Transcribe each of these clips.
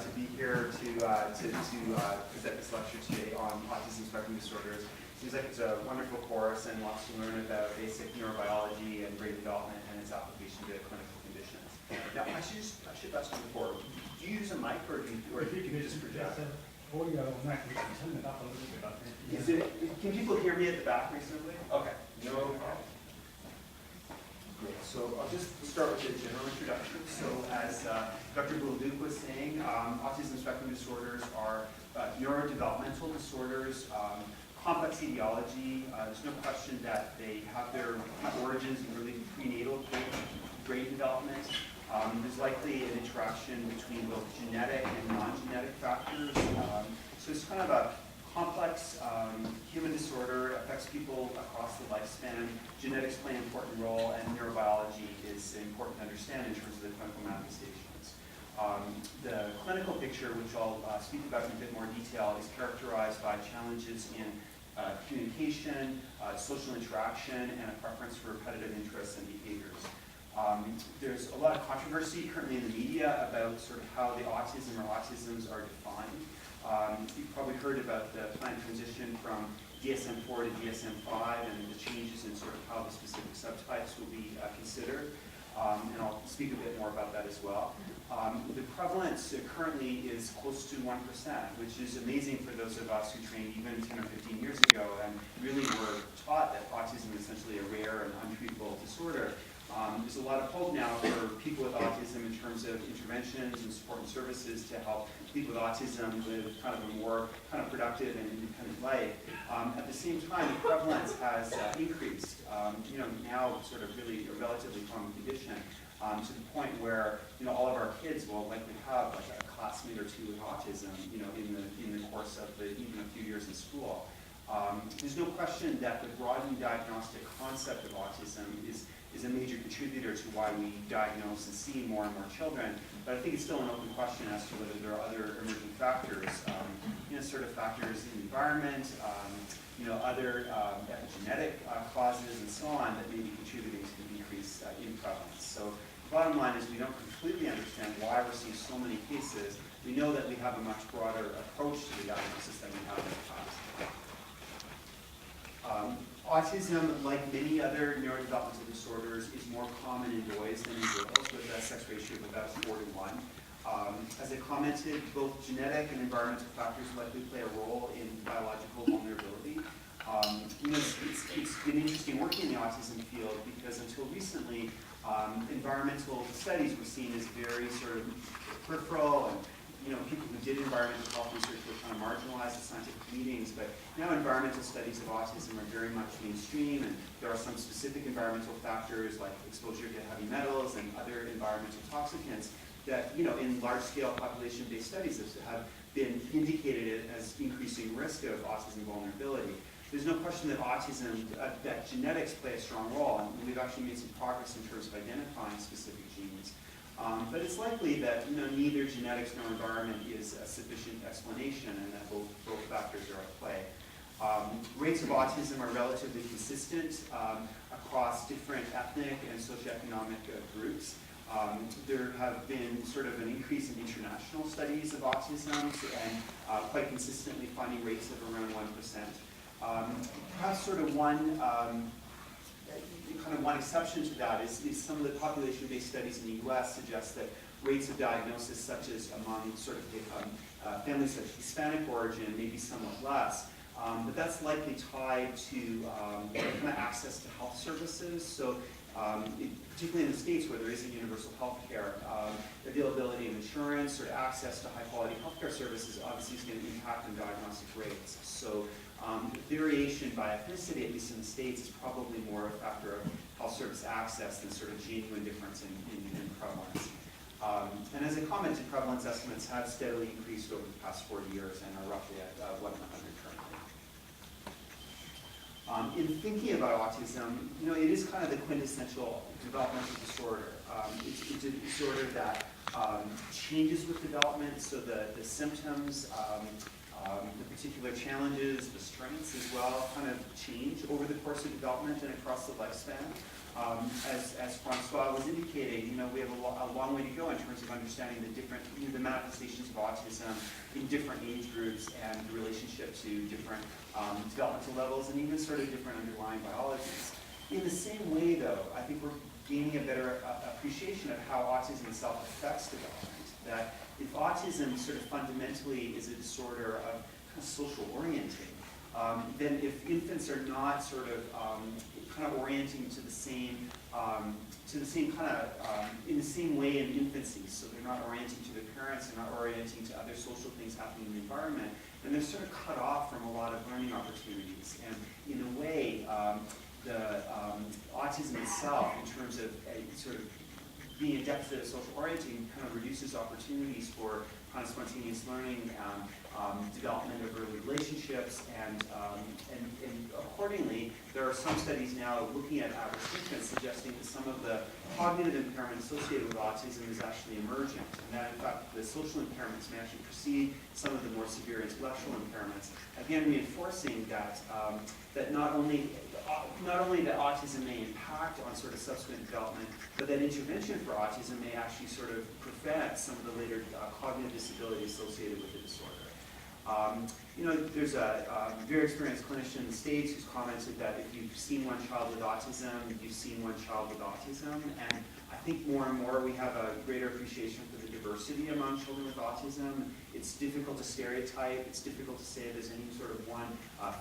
to be here to present this lecture today on autism spectrum disorders. Seems like it's a wonderful course and lots to learn about basic neurobiology and brain development and its application to clinical conditions. Now, I should ask you before, do you use a mic or do you just project? Audio on that, we can turn it up a little bit, I think. Can people hear me at the back reasonably? Okay, no problem. Great. So I'll just start with a general introduction. So as Dr. Boulduc was saying, autism spectrum disorders are neurodevelopmental disorders, complex etiology. There's no question that they have their origins in really prenatal brain development. There's likely an interaction between both genetic and non-genetic factors. So it's kind of a complex human disorder, affects people across the lifespan. Genetics play an important role, and neurobiology is important to understand in terms of the clinical manifestations. The clinical picture, which I'll speak about in a bit more detail, is characterized by challenges in communication, social interaction, and a preference for repetitive interests and behaviors. There's a lot of controversy currently in the media about sort of how the autism or autisms are defined. You've probably heard about the planned transition from DSM-4 to DSM-5 and the changes in sort of how the specific subtypes will be considered. And I'll speak a bit more about that as well. The prevalence currently is close to 1%, which is amazing for those of us who trained even 10 or 15 years ago and really were taught that autism is essentially a rare and untreatable disorder. There's a lot of hope now for people with autism in terms of interventions and support and services to help people with autism live kind of a more kind of productive and independent life. At the same time, the prevalence has increased. Now sort of really a relatively common condition to the point where all of our kids will likely have like a classmate or two with autism. In the course of even a few years in school. There's no question that the broadening diagnostic concept of autism is a major contributor to why we diagnose and see more and more children, but I think it's still an open question as to whether there are other emerging factors, sort of factors in the environment, other epigenetic causes and so on that may be contributing to the decrease in prevalence. So the bottom line is we don't completely understand why we're seeing so many cases. We know that we have a much broader approach to the diagnosis than we have in the past. Autism, like many other neurodevelopmental disorders, is more common in boys than in girls, with a sex ratio of about 4 to 1. As I commented, both genetic and environmental factors likely play a role in biological vulnerability. It's been interesting working in the autism field because until recently, environmental studies were seen as very sort of peripheral, and people who did environmental health research were kind of marginalized at scientific meetings, but now environmental studies of autism are very much mainstream, and there are some specific environmental factors like exposure to heavy metals and other environmental toxicants that, in large-scale population-based studies have been indicated as increasing risk of autism vulnerability. There's no question that autism, that genetics play a strong role, and we've actually made some progress in terms of identifying specific genes. But it's likely that neither genetics nor environment is a sufficient explanation, and that both factors are at play. Rates of autism are relatively consistent across different ethnic and socioeconomic groups. There have been sort of an increase in international studies of autism, and quite consistently finding rates of around 1%. Perhaps sort of one exception to that is some of the population-based studies in the U.S. suggest that rates of diagnosis, such as among sort of families of Hispanic origin, may be somewhat less. But that's likely tied to kind of access to health services. So particularly in the States where there isn't universal health care, availability of insurance or access to high-quality healthcare services obviously is going to impact on diagnostic rates. So variation by ethnicity, at least in the States, is probably more a factor of health service access than sort of genuine difference in prevalence. And as I commented, prevalence estimates have steadily increased over the past 40 years and are roughly at 1 in 100 currently. In thinking about autism, it is kind of the quintessential developmental disorder. It's a disorder that changes with development, so the symptoms The particular challenges, the strengths as well, kind of change over the course of development and across the lifespan. As Francois was indicating, we have a long way to go in terms of understanding the different, the manifestations of autism in different age groups and the relationship to different developmental levels and even sort of different underlying biologies. In the same way, though, I think we're gaining a better appreciation of how autism itself affects development. That if autism sort of fundamentally is a disorder of kind of social orienting, then if infants are not sort of kind of orienting to the same kind of in the same way in infancy, so they're not orienting to their parents, they're not orienting to other social things happening in the environment, and they're sort of cut off from a lot of learning opportunities. And in a way, the autism itself, in terms of sort of being a deficit of social orienting, kind of reduces opportunities for kind of spontaneous learning, development of early relationships, and accordingly, there are some studies now looking at at-risk infants suggesting that some of the cognitive impairment associated with autism is actually emergent, and that in fact the social impairments may actually precede some of the more severe intellectual impairments, again reinforcing that that not only that autism may impact on sort of subsequent development, but that intervention for autism may actually sort of prevent some of the later cognitive disability associated with the disorder. There's a very experienced clinician in the States who's commented that if you've seen one child with autism, you've seen one child with autism, and I think more and more we have a greater appreciation for the diversity among children with autism. It's difficult to stereotype, it's difficult to say there's any sort of one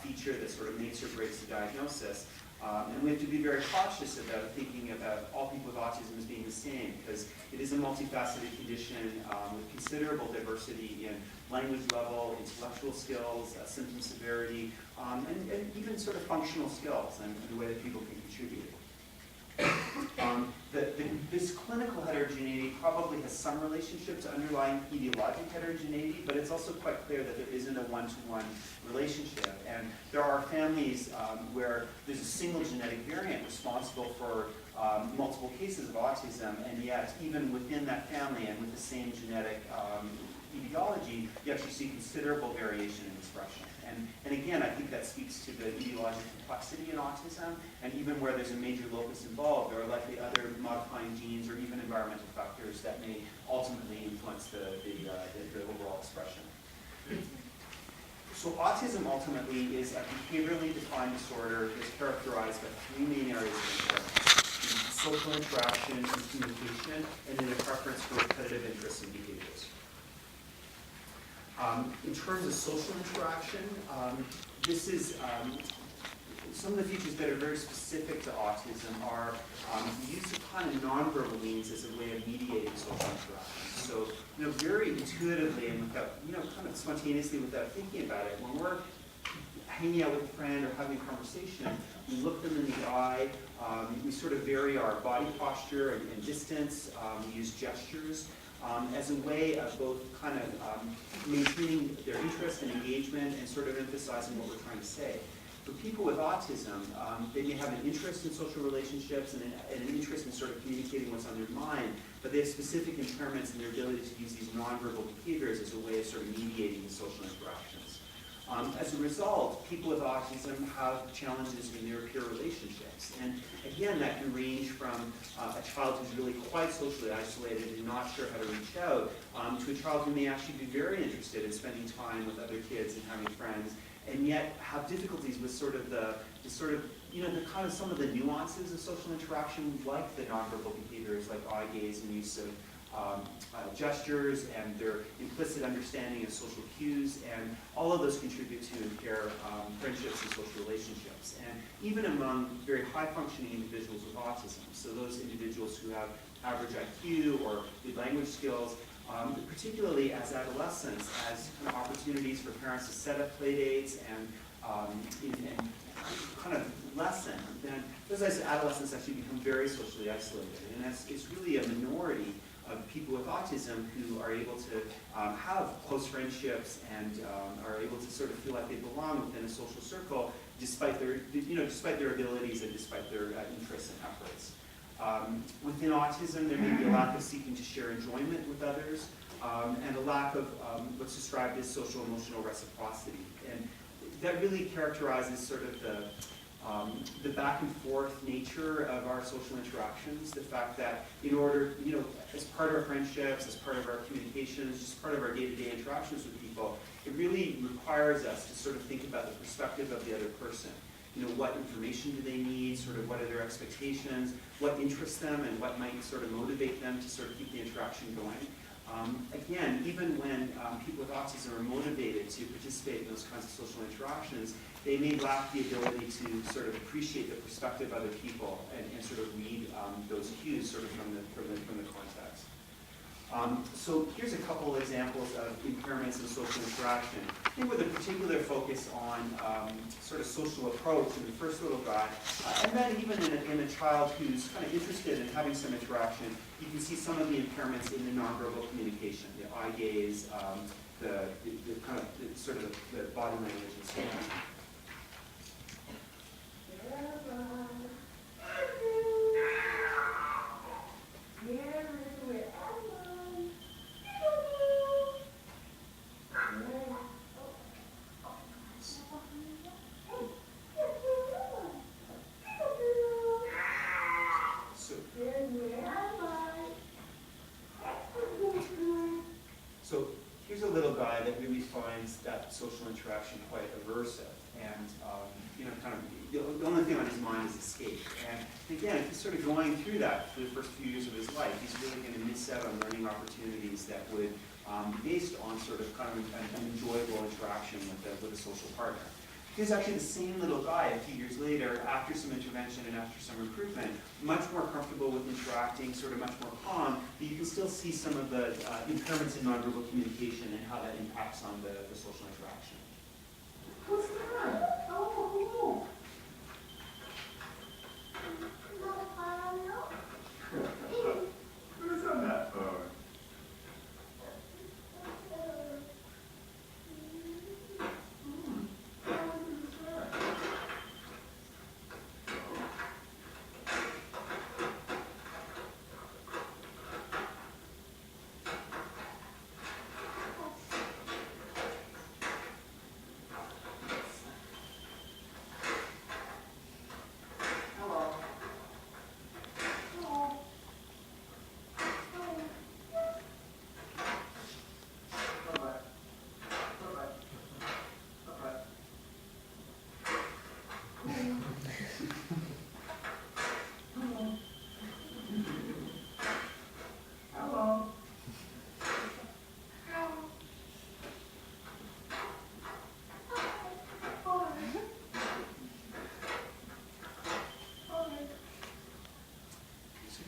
feature that sort of makes or breaks the diagnosis. And we have to be very cautious about thinking about all people with autism as being the same, because it is a multifaceted condition with considerable diversity in language level, intellectual skills, symptom severity, and even sort of functional skills and the way that people can contribute. This clinical heterogeneity probably has some relationship to underlying etiologic heterogeneity, but it's also quite clear that there isn't a one-to-one relationship. And there are families where there's a single genetic variant responsible for multiple cases of autism, and yet even within that family and with the same genetic etiology, you actually see considerable variation in expression. And again, I think that speaks to the etiologic complexity in autism, and even where there's a major locus involved, there are likely other modifying genes or even environmental factors that may ultimately influence the overall expression. So autism ultimately is a behaviorally defined disorder that's characterized by three main areas of impairment: social interaction and communication, and then a preference for repetitive interests and behaviors. In terms of social interaction, this is some of the features that are very specific to autism are the use of kind of nonverbal means as a way of mediating social interaction. So, very intuitively and without, kind of spontaneously without thinking about it, when we're hanging out with a friend or having a conversation, we look them in the eye, we sort of vary our body posture and distance, we use gestures. As a way of both kind of maintaining their interest and engagement and sort of emphasizing what we're trying to say. For people with autism, they may have an interest in social relationships and an interest in sort of communicating what's on their mind, but they have specific impairments in their ability to use these nonverbal behaviors as a way of sort of mediating the social interactions. As a result, people with autism have challenges in their peer relationships. And again, that can range from a child who's really quite socially isolated and not sure how to reach out, to a child who may actually be very interested in spending time with other kids and having friends, and yet have difficulties with sort of the kind of some of the nuances of social interaction, like the nonverbal behaviors like eye gaze and use of gestures and their implicit understanding of social cues, and all of those contribute to impair friendships and social relationships. And even among very high-functioning individuals with autism, so those individuals who have average IQ or good language skills, particularly as adolescents, as kind of opportunities for parents to set up play dates and kind of lessen, then those adolescents actually become very socially isolated. And it's really a minority of people with autism who are able to have close friendships and are able to sort of feel like they belong within a social circle, despite their abilities and despite their interests and efforts. Within autism, there may be a lack of seeking to share enjoyment with others. and a lack of what's described as social emotional reciprocity. And that really characterizes sort of the back and forth nature of our social interactions, the fact that in order, as part of our friendships, as part of our communications, just part of our day-to-day interactions with people, it really requires us to sort of think about the perspective of the other person. What information do they need, sort of what are their expectations, what interests them, and what might sort of motivate them to sort of keep the interaction going. Again, even when people with autism are motivated to participate in those kinds of social interactions, they may lack the ability to sort of appreciate the perspective of other people and sort of read those cues sort of from the context. So here's a couple examples of impairments in social interaction. I think with a particular focus on sort of social approach in the first little guy, and then even in a child who's kind of interested in having some interaction, you can see some of the impairments in the nonverbal communication, the eye gaze, the kind of sort of the body language and so on. So here's a little guy that really finds that social interaction quite aversive, and kind of the only thing on his mind is escape. And again, if he's sort of going through that for the first few years of his life, he's really going to miss out on learning opportunities that would be based on sort of kind of an enjoyable interaction with a social partner. He's actually the same little guy a few years later, after some intervention and after some improvement, much more comfortable with interacting, sort of much more calm, but you can still see some of the impairments in nonverbal communication and how that impacts on the social interaction. What's that? Oh, Who's on that phone?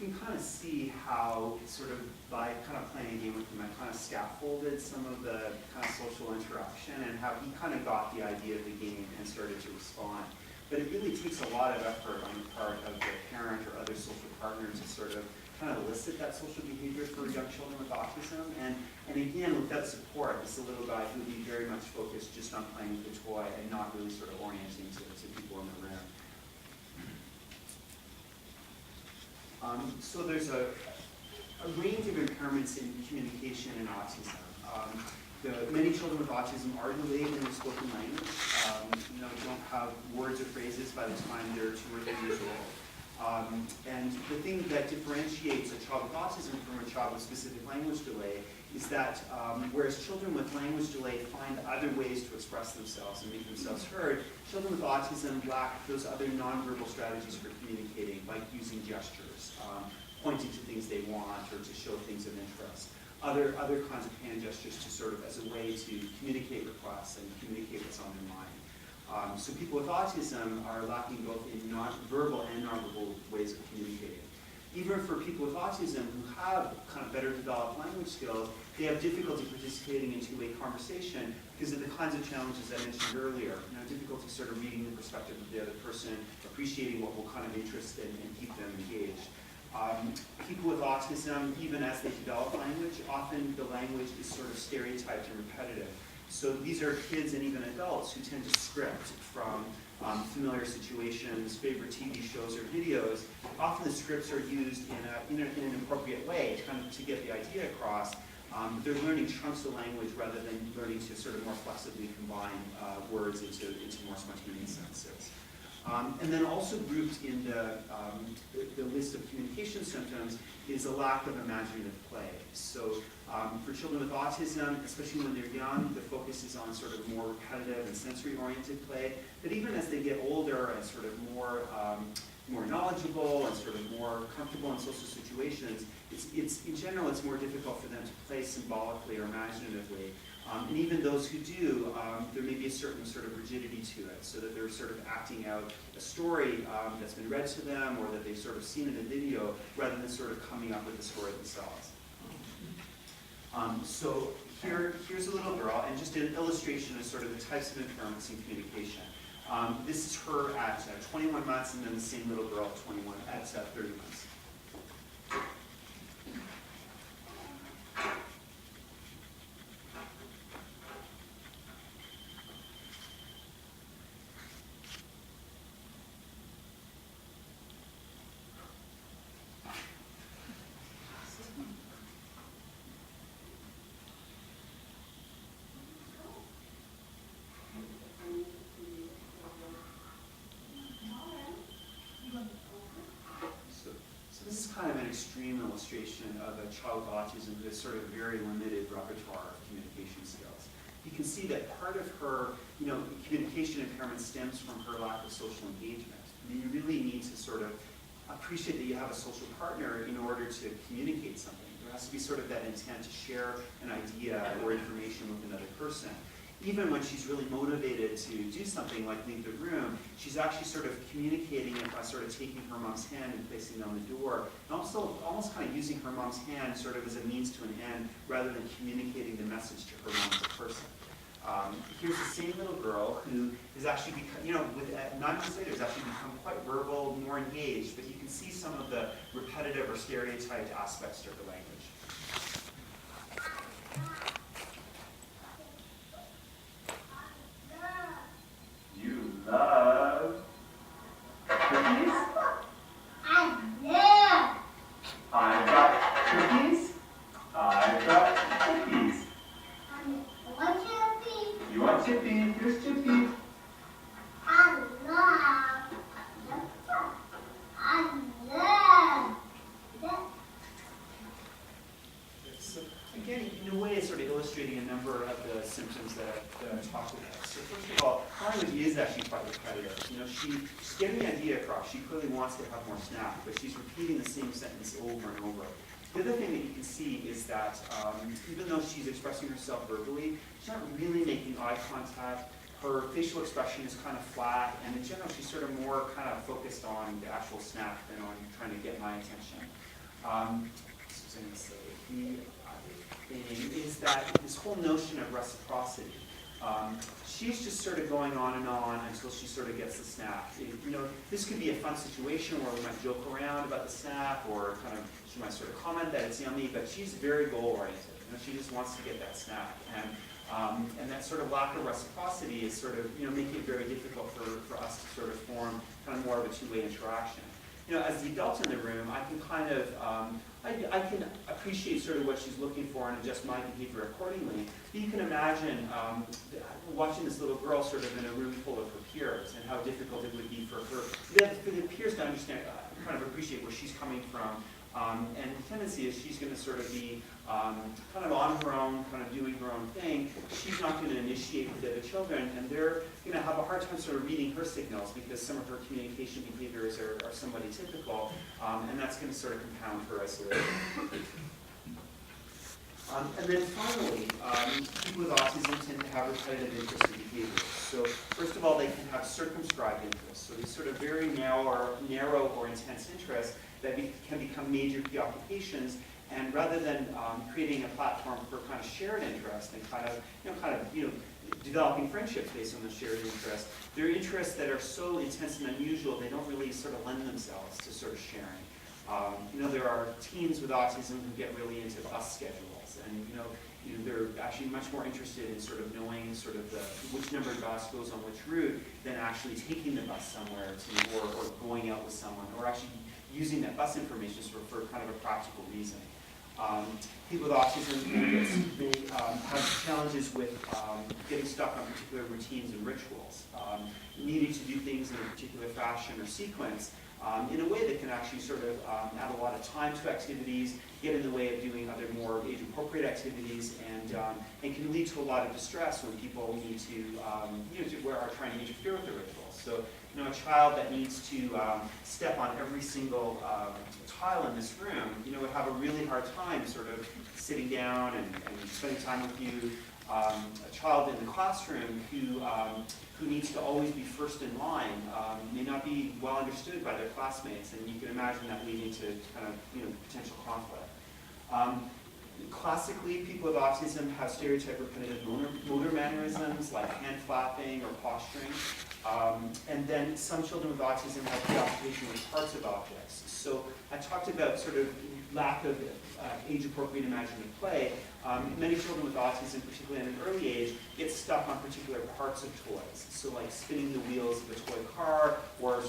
You can kind of see how it's sort of by kind of playing a game with him, I kind of scaffolded some of the kind of social interaction and how he kind of got the idea of the game and started to respond. But it really takes a lot of effort on the part of the parent or other social partner to sort of kind of elicit that social behavior for young children with autism. And again, without support, this little guy who would be very much focused just on playing with the toy and not really sort of orienting to people in the room. So there's a range of impairments in communication and autism. Many children with autism are delayed in their spoken language. Don't have words or phrases by the time they're 2 or 3 years old. And the thing that differentiates a child with autism from a child with specific language delay is that whereas children with language delay find other ways to express themselves and make themselves heard, children with autism lack those other nonverbal strategies for communicating, like using gestures, pointing to things they want or to show things of interest. Other kinds of hand gestures to sort of as a way to communicate requests and communicate what's on their mind. So people with autism are lacking both in verbal and nonverbal ways of communicating. Even for people with autism who have kind of better developed language skills, they have difficulty participating in two-way conversation because of the kinds of challenges I mentioned earlier. Difficulty sort of reading the perspective of the other person, appreciating what will kind of interest and keep them engaged. People with autism, even as they develop language, often the language is sort of stereotyped and repetitive. So these are kids and even adults who tend to script from familiar situations, favorite TV shows or videos. Often the scripts are used in an appropriate way to get the idea across, They're learning chunks of language rather than learning to sort of more flexibly combine words into more spontaneous sentences. And then also grouped in the list of communication symptoms is a lack of imaginative play. So for children with autism, especially when they're young, the focus is on sort of more repetitive and sensory-oriented play. But even as they get older and sort of more knowledgeable and sort of more comfortable in social situations, it's in general, it's more difficult for them to play symbolically or imaginatively. And even those who do, there may be a certain sort of rigidity to it, so that they're sort of acting out a story that's been read to them or that they've sort of seen in a video, rather than sort of coming up with the story themselves. So here's a little girl, and just an illustration of sort of the types of impairments in communication. This is her at 21 months, and then the same little girl at 30 months. This is kind of an extreme illustration of a child with autism who has sort of very limited repertoire of communication skills. You can see that part of her, communication impairment stems from her lack of social engagement. I mean, you really need to sort of appreciate that you have a social partner in order to communicate something. There has to be sort of that intent to share an idea or information with another person. Even when she's really motivated to do something like leave the room, she's actually sort of communicating it by sort of taking her mom's hand and placing it on the door, and also almost kind of using her mom's hand sort of as a means to an end, rather than communicating the message to her mom as a person. Here's the same little girl who has actually become, with 9 months later, has actually become quite verbal, more engaged, but you can see some of the repetitive or stereotyped aspects to her language. Love cookies? I've got cookies. I've got cookies. You want Chippy? Here's Chippy. So again, in a way, it's sort of illustrating a number of the symptoms that I've talked about. So first of all, language is actually quite repetitive. She's getting the idea across. She clearly wants to have more snack, but she's repeating the same sentence over and over. The other thing that you can see is that even though she's expressing herself verbally, she's not really making eye contact. Her facial expression is kind of flat, and in general, she's sort of more kind of focused on the actual snack than on trying to get my attention. So I'm going to say, the other thing is that this whole notion of reciprocity. She's just sort of going on and on until she sort of gets the snack. This could be a fun situation where we might joke around about the snack, or kind of she might sort of comment that it's yummy, but she's very goal-oriented. She just wants to get that snack, and that sort of lack of reciprocity is sort of making it very difficult for us to sort of form kind of more of a two-way interaction. As the adult in the room, I can kind of I can appreciate sort of what she's looking for and adjust my behavior accordingly. But you can imagine watching this little girl sort of in a room full of her peers, and how difficult it would be for the peers to understand, kind of appreciate where she's coming from. And the tendency is she's going to sort of be kind of on her own, kind of doing her own thing. She's not going to initiate with the other children, and they're going to have a hard time sort of reading her signals, because some of her communication behaviors are somewhat atypical, and that's going to sort of compound her isolation. And then finally, people with autism tend to have repetitive interests and behaviors. So first of all, they can have circumscribed interests. So these sort of very narrow or intense interests that can become major preoccupations, and rather than creating a platform for kind of shared interest and kind of developing friendships based on the shared interest, they're interests that are so intense and unusual they don't really sort of lend themselves to sort of sharing. There are teens with autism who get really into bus schedules, and they're actually much more interested in sort of knowing sort of which numbered bus goes on which route than actually taking the bus somewhere or going out with someone, or actually using that bus information for kind of a practical reason. People with autism may have challenges with getting stuck on particular routines and rituals, needing to do things in a particular fashion or sequence in a way that can actually sort of add a lot of time to activities, get in the way of doing other more age-appropriate activities, and can lead to a lot of distress when people need to, are trying to interfere with the rituals. So, a child that needs to step on every single tile in this room, would have a really hard time sort of sitting down and spending time with you. A child in the classroom who needs to always be first in line may not be well understood by their classmates, and you can imagine that leading to kind of potential conflict. Classically, people with autism have stereotype repetitive motor mannerisms like hand flapping or posturing. And then some children with autism have preoccupation with parts of objects. So I talked about sort of lack of age-appropriate imaginative play. Many children with autism, particularly at an early age, get stuck on particular parts of toys. So like spinning the wheels of a toy car or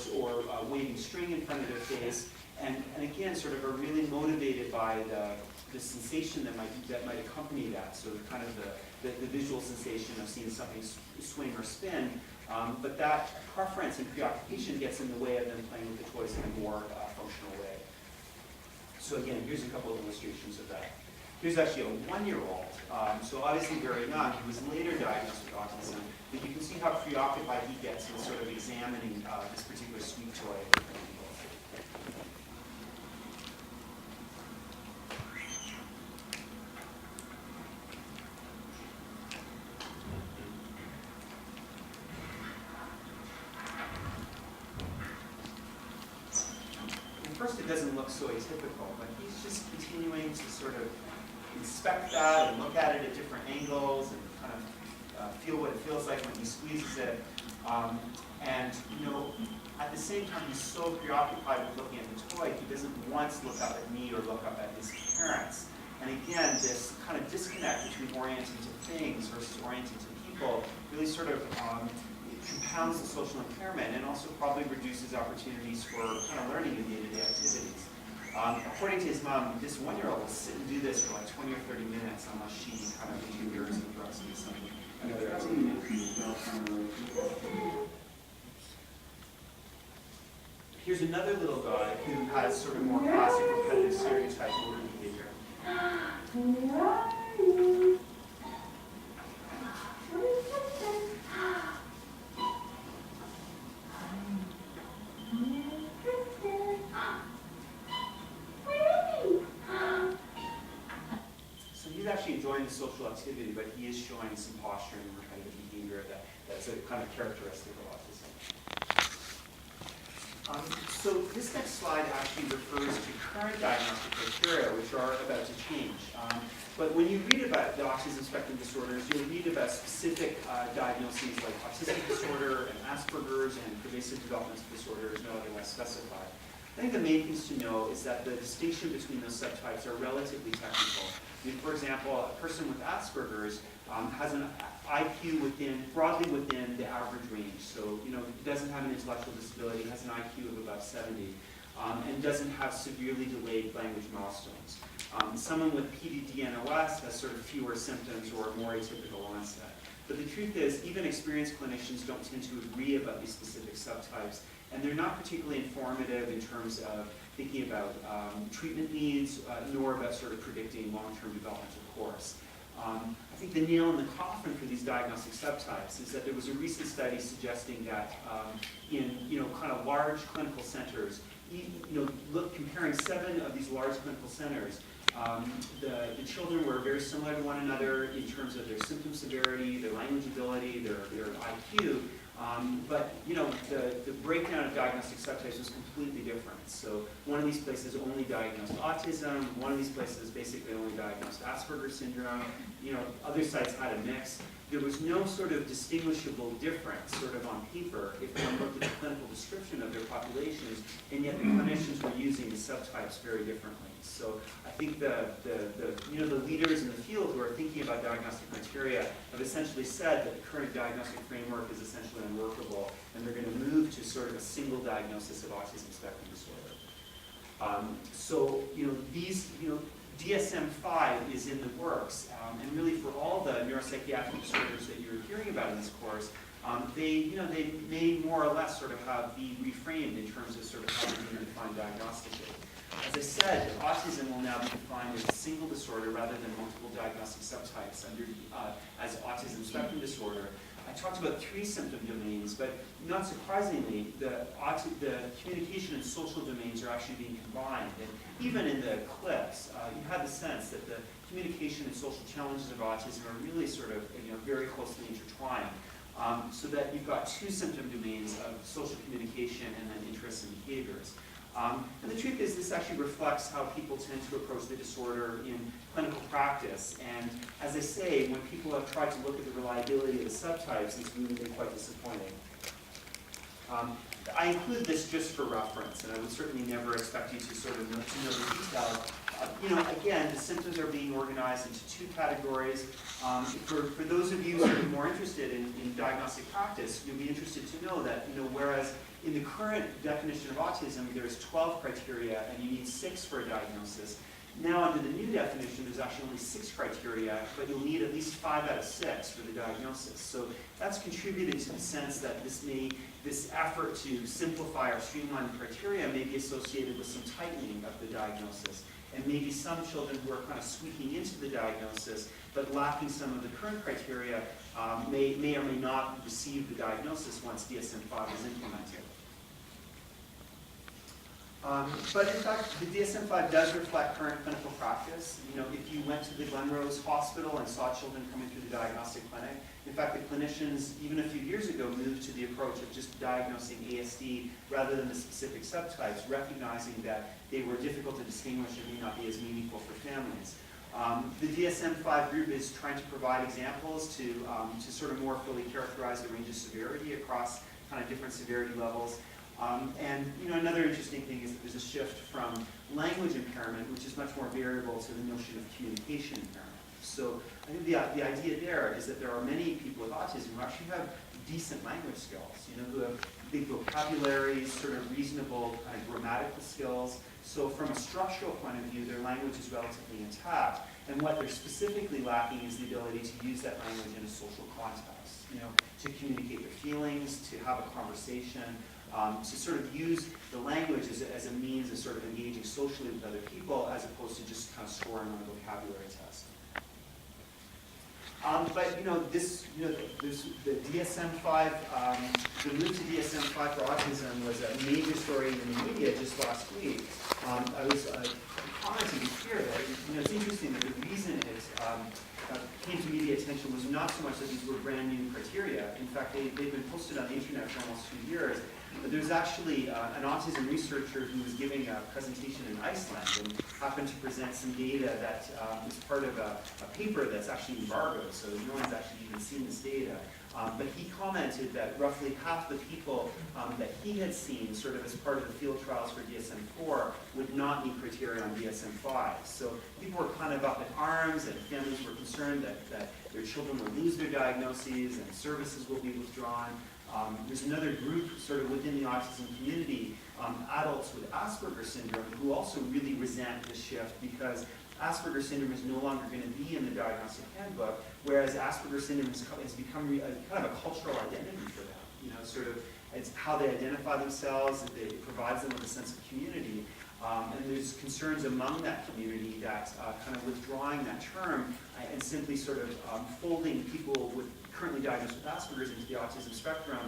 waving string in front of their face. And again, sort of are really motivated by the sensation that might accompany that. So kind of the visual sensation of seeing something swing or spin. But that preference and preoccupation gets in the way of them playing with the toys in a more functional way. So again, here's a couple of illustrations of that. Here's actually a 1-year-old, so obviously very young. He was later diagnosed with autism, but you can see how preoccupied he gets with sort of examining this particular sweet toy. First, it doesn't look so atypical, but he's just continuing to sort of inspect that and look at it at different angles and kind of feel what it feels like when he squeezes it. And at the same time, he's so preoccupied with looking at the toy, he doesn't once look up at me or look up at his parents. And again, this kind of disconnect between orienting to things versus orienting to people really sort of compounds the social impairment and also probably reduces opportunities for kind of learning in day-to-day activities. According to his mom, this 1-year-old will sit and do this for like 20 or 30 minutes unless she kind of interferes and throws into something. Another activity. Here's another little guy who has sort of more classic repetitive stereotype motor behavior. He's actually enjoying the social activity, but he is showing some posturing and repetitive behavior that's a kind of characteristic of autism. So this next slide actually refers to current diagnostic criteria, which are about to change. But when you read about the autism spectrum disorders, you'll read about specific diagnoses like autistic disorder and Asperger's and pervasive developmental disorder is no otherwise specified. I think the main things to know is that the distinction between those subtypes are relatively technical. For example, a person with Asperger's has an IQ broadly within the average range. So, doesn't have an intellectual disability, has an IQ of about 70, and doesn't have severely delayed language milestones. Someone with PDD-NOS has sort of fewer symptoms or more atypical onset. But the truth is, even experienced clinicians don't tend to agree about these specific subtypes, and they're not particularly informative in terms of thinking about treatment needs, nor about sort of predicting long-term developmental course. I think the nail in the coffin for these diagnostic subtypes is that there was a recent study suggesting that in kind of large clinical centers, comparing 7 of these large clinical centers, the children were very similar to one another in terms of their symptom severity, their language ability, their IQ. But the breakdown of diagnostic subtypes was completely different. So one of these places only diagnosed autism, one of these places basically only diagnosed Asperger's syndrome. Other sites had a mix. There was no sort of distinguishable difference sort of on paper if one looked at the clinical description of their populations, and yet the clinicians were using the subtypes very differently. So I think the leaders in the field who are thinking about diagnostic criteria have essentially said that the current diagnostic framework is essentially unworkable, and they're going to move to sort of a single diagnosis of autism spectrum disorder. DSM-5 is in the works, and really for all the neuropsychiatric disorders that you're hearing about in this course, they may more or less sort of be reframed in terms of sort of how they're being defined diagnostically. As I said, autism will now be defined as a single disorder rather than multiple diagnostic subtypes as autism spectrum disorder. I talked about 3 symptom domains, but not surprisingly, the communication and social domains are actually being combined. And even in the clips, you have the sense that the communication and social challenges of autism are really sort of very closely intertwined. So that you've got 2 symptom domains of social communication and then interests and behaviors. And the truth is, this actually reflects how people tend to approach the disorder in clinical practice. And as I say, when people have tried to look at the reliability of the subtypes, it's really been quite disappointing. I include this just for reference, and I would certainly never expect you to sort of know the details. Again, the symptoms are being organized into 2 categories. For those of you who are more interested in diagnostic practice, you'll be interested to know that, whereas in the current definition of autism, there's 12 criteria, and you need 6 for a diagnosis. Now, under the new definition, there's actually only 6 criteria, but you'll need at least 5 out of 6 for the diagnosis. So that's contributed to the sense that this effort to simplify or streamline the criteria may be associated with some tightening of the diagnosis. And maybe some children who are kind of squeaking into the diagnosis, but lacking some of the current criteria, may or may not receive the diagnosis once DSM-5 is implemented. But in fact, the DSM-5 does reflect current clinical practice. If you went to the Glenrose Hospital and saw children coming through the diagnostic clinic, in fact, the clinicians, even a few years ago, moved to the approach of just diagnosing ASD rather than the specific subtypes, recognizing that they were difficult to distinguish and may not be as meaningful for families. The DSM-5 group is trying to provide examples to sort of more fully characterize the range of severity across kind of different severity levels. And another interesting thing is that there's a shift from language impairment, which is much more variable, to the notion of communication impairment. So I think the idea there is that there are many people with autism who actually have decent language skills, who have big vocabularies, sort of reasonable kind of grammatical skills. So from a structural point of view, their language is relatively intact. And what they're specifically lacking is the ability to use that language in a social context, to communicate their feelings, to have a conversation, to sort of use the language as a means of sort of engaging socially with other people, as opposed to just kind of scoring on a vocabulary test. But the DSM-5, the move to DSM-5 for autism was a major story in the media just last week. I was commenting here that it's interesting that the reason it came to media attention was not so much that these were brand new criteria. In fact, they've been posted on the internet for almost 2 years. But there's actually an autism researcher who was giving a presentation in Iceland and happened to present some data that is part of a paper that's actually embargoed, so no one's actually even seen this data. But he commented that roughly half the people that he had seen sort of as part of the field trials for DSM-4 would not meet criteria on DSM-5. So people were kind of up in arms, and families were concerned that their children will lose their diagnoses and services will be withdrawn. There's another group sort of within the autism community, adults with Asperger's syndrome, who also really resent this shift because Asperger's syndrome is no longer going to be in the diagnostic handbook, whereas Asperger's syndrome has become kind of a cultural identity for them. Sort of it's how they identify themselves, it provides them with a sense of community. And there's concerns among that community that kind of withdrawing that term and simply sort of folding people currently diagnosed with Asperger's into the autism spectrum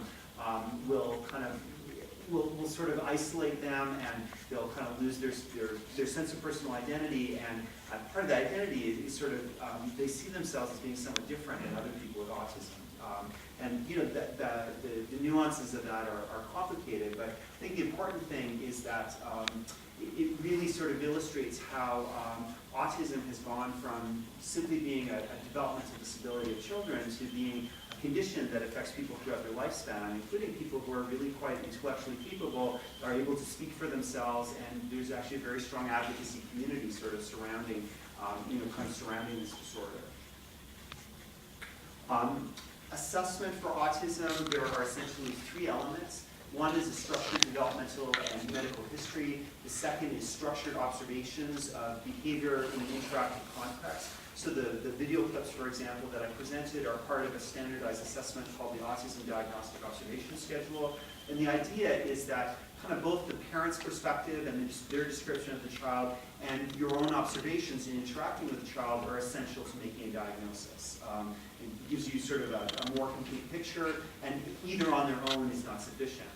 will sort of isolate them, and they'll kind of lose their sense of personal identity. And part of that identity is sort of they see themselves as being somewhat different than other people with autism. And the nuances of that are complicated, but I think the important thing is that it really sort of illustrates how autism has gone from simply being a developmental disability of children to being a condition that affects people throughout their lifespan, including people who are really quite intellectually capable, are able to speak for themselves, and there's actually a very strong advocacy community sort of surrounding, surrounding this disorder. Assessment for autism, there are essentially 3 elements. One is a structured developmental and medical history. The second is structured observations of behavior in an interactive context. So the video clips, for example, that I presented are part of a standardized assessment called the Autism Diagnostic Observation Schedule. And the idea is that kind of both the parent's perspective and their description of the child and your own observations in interacting with the child are essential to making a diagnosis. It gives you sort of a more complete picture, and either on their own is not sufficient.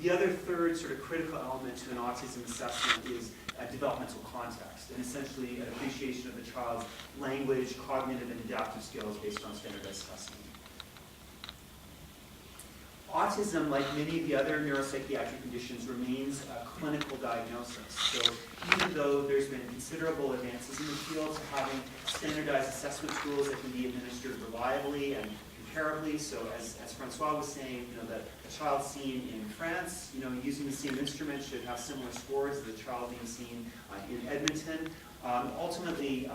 The other third sort of critical element to an autism assessment is a developmental context, and essentially an appreciation of the child's language, cognitive, and adaptive skills based on standardized testing. Autism, like many of the other neuropsychiatric conditions, remains a clinical diagnosis. So even though there's been considerable advances in the field to having standardized assessment tools that can be administered reliably and comparably, so as Francois was saying, that a child seen in France, using the same instrument should have similar scores as the child being seen in Edmonton. Ultimately,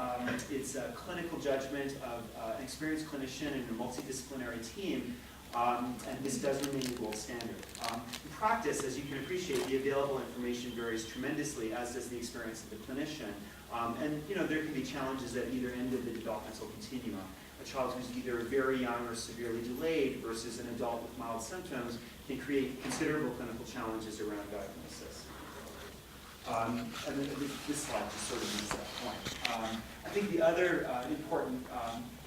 it's a clinical judgment of an experienced clinician and a multidisciplinary team. And this does remain the gold standard. In practice, as you can appreciate, the available information varies tremendously, as does the experience of the clinician. And there can be challenges at either end of the developmental continuum. A child who's either very young or severely delayed versus an adult with mild symptoms can create considerable clinical challenges around diagnosis. And then this slide just sort of makes that point. I think the other important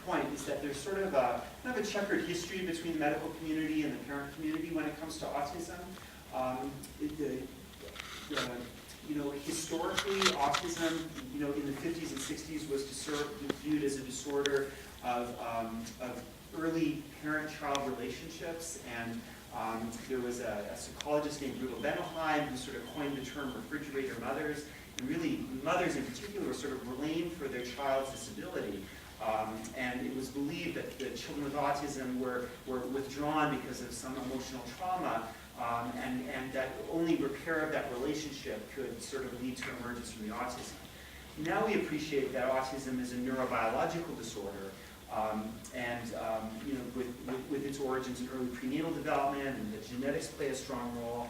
point is that there's sort of a kind of a checkered history between the medical community and the parent community when it comes to autism. Historically, autism, in the 50s and 60s was viewed as a disorder of early parent-child relationships, and there was a psychologist named Rudolf Benelheim who sort of coined the term refrigerator mothers, and really mothers in particular were sort of blamed for their child's disability. And it was believed that the children with autism were withdrawn because of some emotional trauma, and that only repair of that relationship could sort of lead to emergence from the autism. Now we appreciate that autism is a neurobiological disorder, with its origins in early prenatal development, and that genetics play a strong role.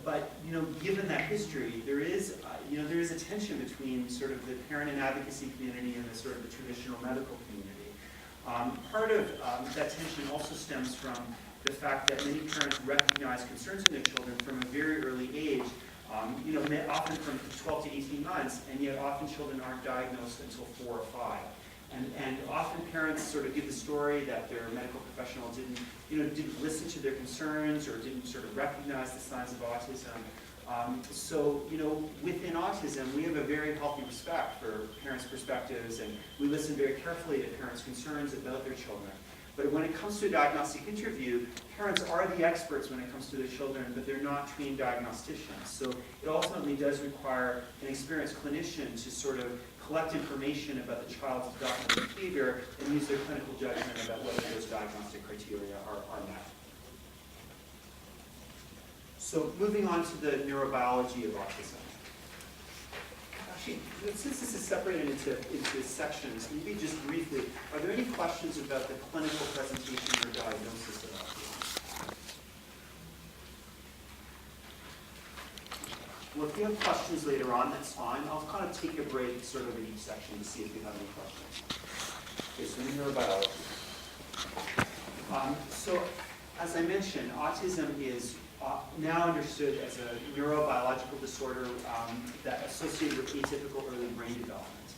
But given that history, there is a tension between sort of the parent and advocacy community and the sort of the traditional medical community. Part of that tension also stems from the fact that many parents recognize concerns in their children from a very early age, often from 12 to 18 months, and yet often children aren't diagnosed until 4 or 5. And often parents sort of give the story that their medical professional didn't listen to their concerns or didn't sort of recognize the signs of autism. So within autism, we have a very healthy respect for parents' perspectives, and we listen very carefully to parents' concerns about their children. But when it comes to a diagnostic interview, parents are the experts when it comes to their children, but they're not trained diagnosticians. So it ultimately does require an experienced clinician to sort of collect information about the child's developmental behavior and use their clinical judgment about whether those diagnostic criteria are met. So moving on to the neurobiology of autism. Actually, since this is separated into sections, maybe just briefly, are there any questions about the clinical presentation or diagnosis of autism? Well, if you have questions later on, that's fine. I'll kind of take a break sort of in each section to see if you have any questions. Okay, so neurobiology. So, as I mentioned, autism is now understood as a neurobiological disorder that associated with atypical early brain development.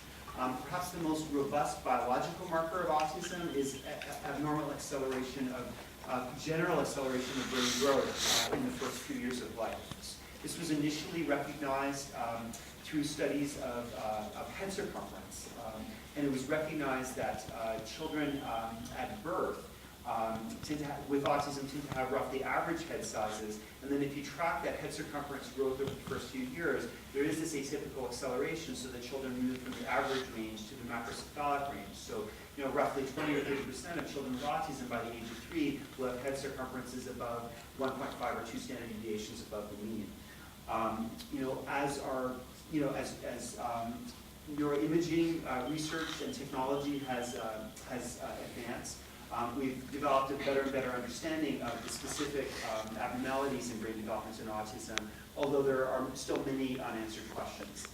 Perhaps the most robust biological marker of autism is abnormal acceleration of general acceleration of brain growth in the first few years of life. This was initially recognized through studies of head circumference, and it was recognized that children at birth with autism tend to have roughly average head sizes, and then if you track that head circumference growth over the first few years, there is this atypical acceleration, so that children move from the average range to the macrocephalic range. So, roughly 20 or 30% of children with autism by the age of 3 will have head circumferences above 1.5 or 2 standard deviations above the mean. As neuroimaging research and technology has advanced, we've developed a better and better understanding of the specific abnormalities in brain development in autism, although there are still many unanswered questions.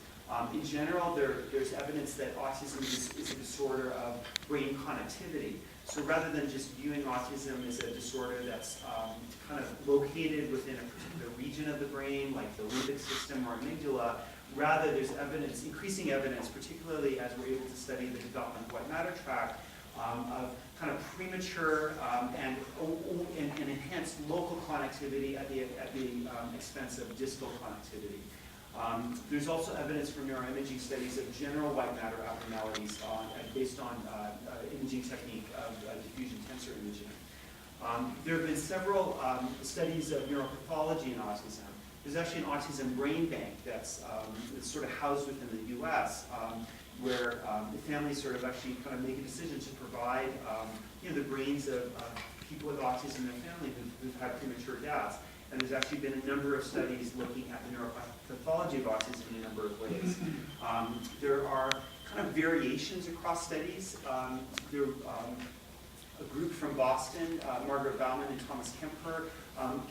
In general, there's evidence that autism is a disorder of brain connectivity. So rather than just viewing autism as a disorder that's kind of located within a particular region of the brain, like the limbic system or amygdala, rather there's evidence, increasing evidence, particularly as we're able to study the development of white matter tract, of kind of premature and enhanced local connectivity at the expense of distal connectivity. There's also evidence from neuroimaging studies of general white matter abnormalities based on imaging technique of diffusion tensor imaging. There have been several studies of neuropathology in autism. There's actually an autism brain bank that's sort of housed within the U.S. Where the families sort of actually kind of make a decision to provide the brains of people with autism in their family who've had premature deaths. And there's actually been a number of studies looking at the neuropathology of autism in a number of ways. There are kind of variations across studies. A group from Boston, Margaret Bauman and Thomas Kemper,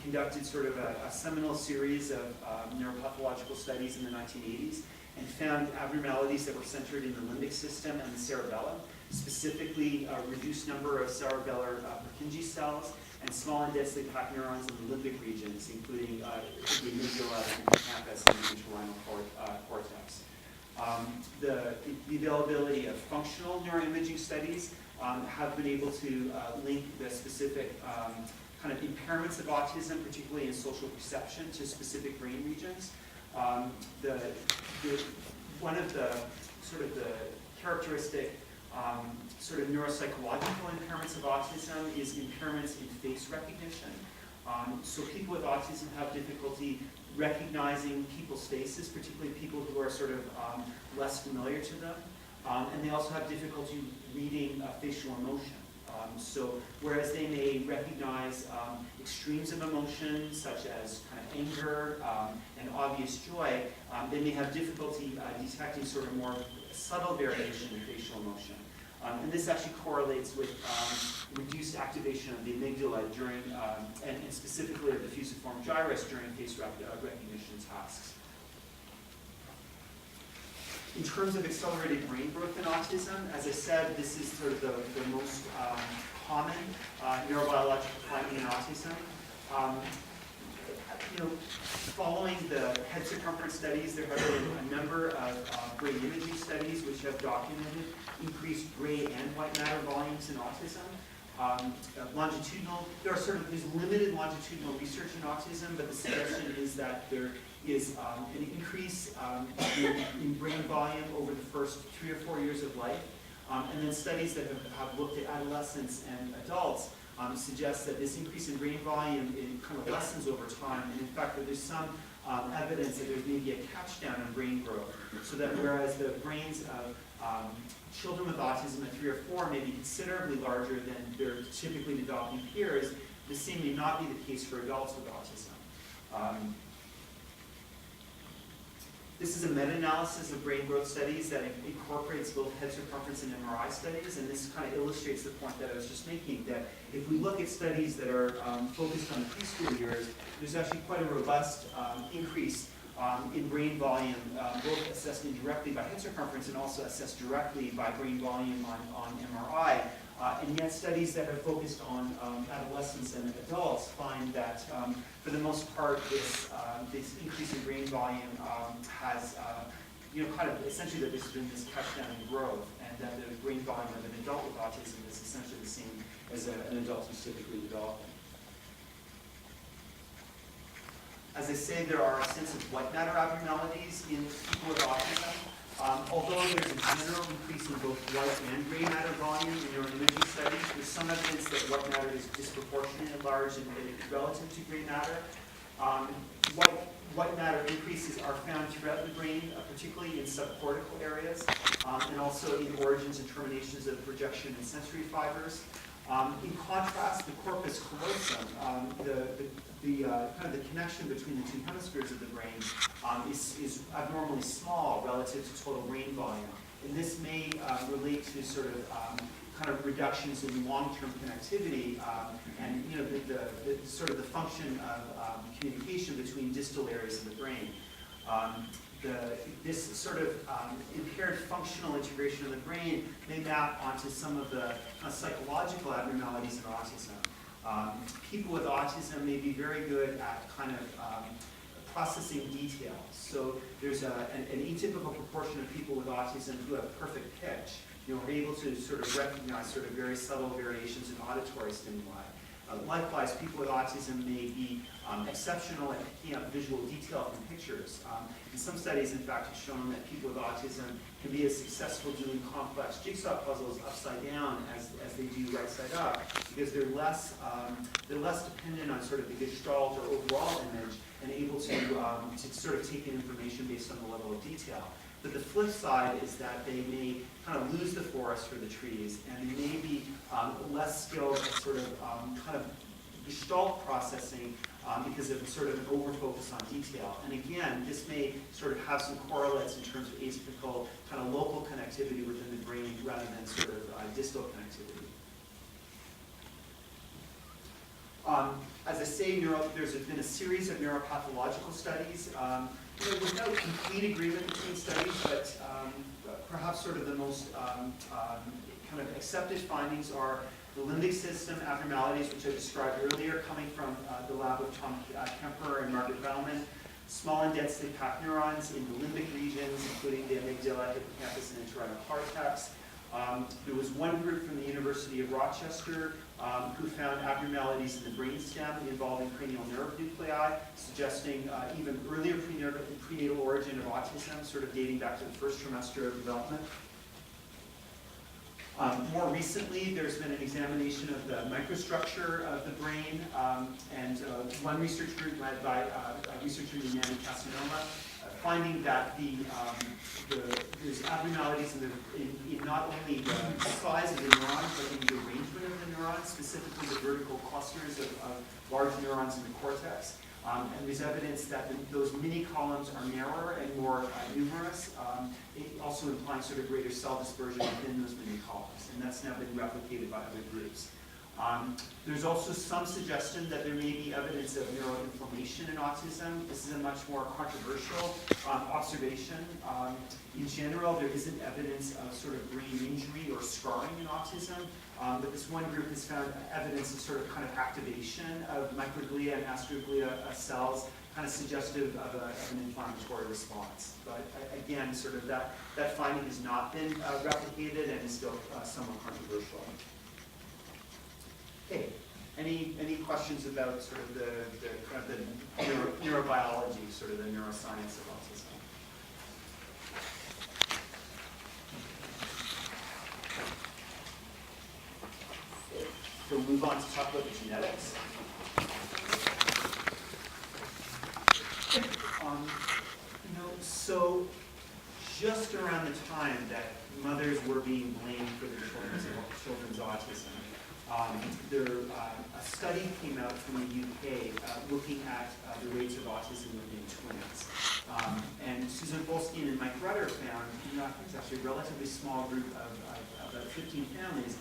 conducted sort of a seminal series of neuropathological studies in the 1980s and found abnormalities that were centered in the limbic system and the cerebellum, specifically a reduced number of cerebellar Purkinje cells and small and densely packed neurons in the limbic regions, including the amygdala, the hippocampus, and the entorhinal cortex. The availability of functional neuroimaging studies have been able to link the specific kind of impairments of autism, particularly in social perception, to specific brain regions. One of the sort of the characteristic sort of neuropsychological impairments of autism is impairments in face recognition. So people with autism have difficulty recognizing people's faces, particularly people who are sort of less familiar to them. And they also have difficulty reading facial emotion. So whereas they may recognize extremes of emotion, such as kind of anger and obvious joy, they may have difficulty detecting sort of more subtle variation in facial emotion. And this actually correlates with reduced activation of the amygdala during, and specifically of the fusiform gyrus during face recognition tasks. In terms of accelerated brain growth in autism, as I said, this is sort of the most common neurobiological finding in autism. Following the head circumference studies, there have been a number of brain imaging studies which have documented increased gray and white matter volumes in autism. There's limited longitudinal research in autism, but the suggestion is that there is an increase in brain volume over the first 3 or 4 years of life. And then studies that have looked at adolescents and adults suggest that this increase in brain volume kind of lessens over time. And in fact, that there's some evidence that there's maybe a catch down on brain growth. So that whereas the brains of children with autism at 3 or 4 may be considerably larger than their typically developing peers, the same may not be the case for adults with autism. This is a meta-analysis of brain growth studies that incorporates both head circumference and MRI studies, and this kind of illustrates the point that I was just making, that if we look at studies that are focused on the preschool years, there's actually quite a robust increase in brain volume, both assessed indirectly by head circumference and also assessed directly by brain volume on MRI. And yet studies that are focused on adolescents and adults find that, for the most part, this increase in brain volume has, kind of essentially that there's been this catch down in growth, and that the brain volume of an adult with autism is essentially the same as an adult who's typically developing. As I say, there are extensive white matter abnormalities in people with autism. Although there's a general increase in both white and gray matter volume in neuroimaging studies, there's some evidence that white matter is disproportionately large relative to gray matter. White matter increases are found throughout the brain, particularly in subcortical areas, and also in origins and terminations of projection and sensory fibers. In contrast, the corpus callosum, kind of the connection between the two hemispheres of the brain is abnormally small relative to total brain volume. And this may relate to sort of kind of reductions in long-term connectivity, and the sort of the function of communication between distal areas of the brain. This sort of impaired functional integration of the brain may map onto some of the psychological abnormalities in autism. People with autism may be very good at kind of processing details. So there's an atypical proportion of people with autism who have perfect pitch, are able to sort of recognize sort of very subtle variations in auditory stimuli. Likewise, people with autism may be exceptional at picking up visual detail from pictures. And some studies, in fact, have shown that people with autism can be as successful doing complex jigsaw puzzles upside down as they do right side up, because they're less dependent on sort of the gestalt or overall image and able to sort of take in information based on the level of detail. But the flip side is that they may kind of lose the forest for the trees, and they may be less skilled at sort of kind of gestalt processing because of sort of an over-focus on detail. And again, this may sort of have some correlates in terms of atypical kind of local connectivity within the brain rather than sort of distal connectivity. As I say, there's been a series of neuropathological studies. Without complete agreement between studies, but perhaps sort of the most kind of accepted findings are the limbic system abnormalities, which I described earlier, coming from the lab of Tom Kemper and Margaret Bauman, small and densely packed neurons in the limbic regions, including the amygdala, hippocampus, and entorhinal cortex. There was one group from the University of Rochester who found abnormalities in the brainstem involving cranial nerve nuclei, suggesting even earlier prenatal origin of autism, sort of dating back to the first trimester of development. More recently, there's been an examination of the microstructure of the brain, and one research group led by a researcher named Nancy Casanova, finding that there's abnormalities in not only the size of the neurons, but in the arrangement of the neurons, specifically the vertical clusters of large neurons in the cortex. And there's evidence that those mini columns are narrower and more numerous, also implying sort of greater cell dispersion within those mini columns. And that's now been replicated by other groups. There's also some suggestion that there may be evidence of neuroinflammation in autism. This is a much more controversial observation. In general, there isn't evidence of sort of brain injury or scarring in autism, but this one group has found evidence of sort of kind of activation of microglia and astroglia cells, kind of suggestive of an inflammatory response. But again, sort of that finding has not been replicated and is still somewhat controversial. Okay, any questions about sort of the kind of the neurobiology, sort of the neuroscience of autism? So we'll move on to talk about the genetics. So just around the time that mothers were being blamed for their children's autism, a study came out from the UK looking at the rates of autism within twins. And Susan Bolstein and Mike Rudder found, I think it's actually a relatively small group of about 15 families,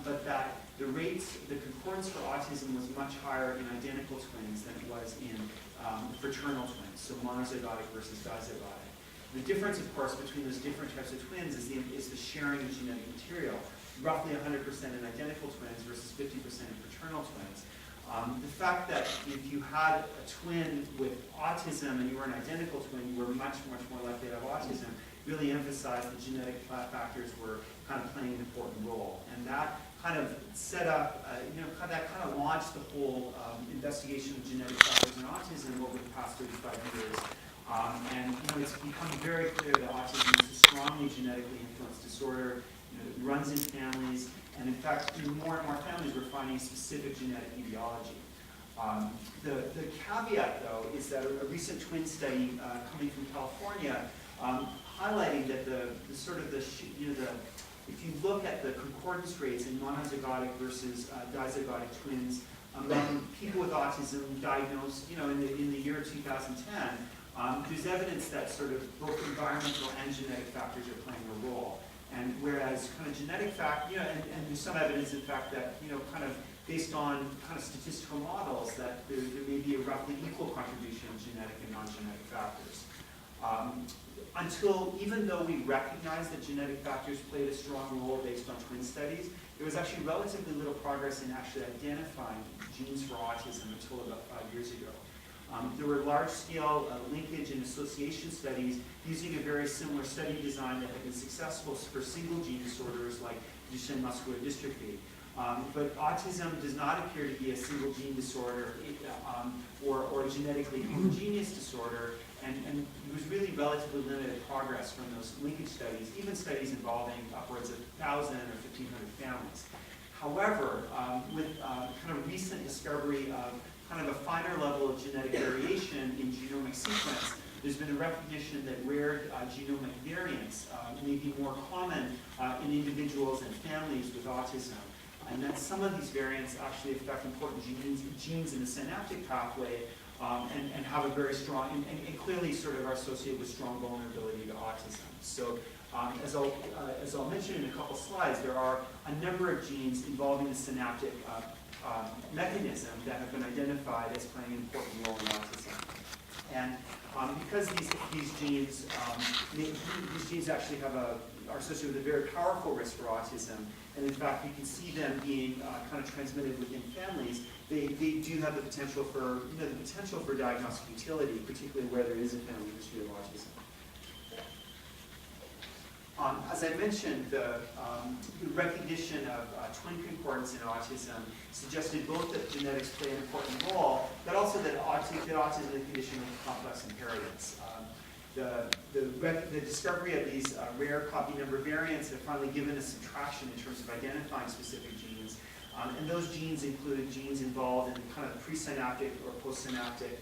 but that the concordance for autism was much higher in identical twins than it was in fraternal twins, so monozygotic versus dizygotic. The difference, of course, between those different types of twins is the sharing of genetic material. Roughly 100% in identical twins versus 50% in fraternal twins. The fact that if you had a twin with autism and you were an identical twin, you were much, much more likely to have autism, really emphasized that genetic factors were kind of playing an important role. And that kind of set up, that kind of launched the whole investigation of genetic factors in autism over the past 35 years. And it's become very clear that autism is a strongly genetically influenced disorder. It runs in families, and in fact, in more and more families, we're finding specific genetic etiology. The caveat, though, is that a recent twin study coming from California highlighting that if you look at the concordance rates in monozygotic versus dizygotic twins among people with autism diagnosed, in the year 2010, there's evidence that sort of both environmental and genetic factors are playing a role. And whereas kind of genetic fact, and there's some evidence in fact that, kind of based on kind of statistical models that there may be a roughly equal contribution of genetic and non-genetic factors. Even though we recognize that genetic factors played a strong role based on twin studies, there was actually relatively little progress in actually identifying genes for autism until about 5 years ago. There were large-scale linkage and association studies using a very similar study design that had been successful for single gene disorders like Duchenne muscular dystrophy. But autism does not appear to be a single gene disorder or a genetically homogeneous disorder, and there was really relatively limited progress from those linkage studies, even studies involving upwards of 1,000 or 1,500 families. However, with kind of recent discovery of kind of a finer level of genetic variation in genomic sequence, there's been a recognition that rare genomic variants may be more common in individuals and families with autism, and that some of these variants actually affect important genes in the synaptic pathway and have a very strong, and clearly sort of are associated with strong vulnerability to autism. So as I'll mention in a couple slides, there are a number of genes involving the synaptic mechanism that have been identified as playing an important role in autism. And because these genes actually are associated with a very powerful risk for autism, and in fact you can see them being kind of transmitted within families, they do have the potential for diagnostic utility, particularly where there is a family history of autism. As I mentioned, the recognition of twin concordance in autism suggested both that genetics play an important role, but also that autism is a condition with complex inheritance. The discovery of these rare copy number variants have finally given us some traction in terms of identifying specific genes. And those genes included genes involved in kind of presynaptic or postsynaptic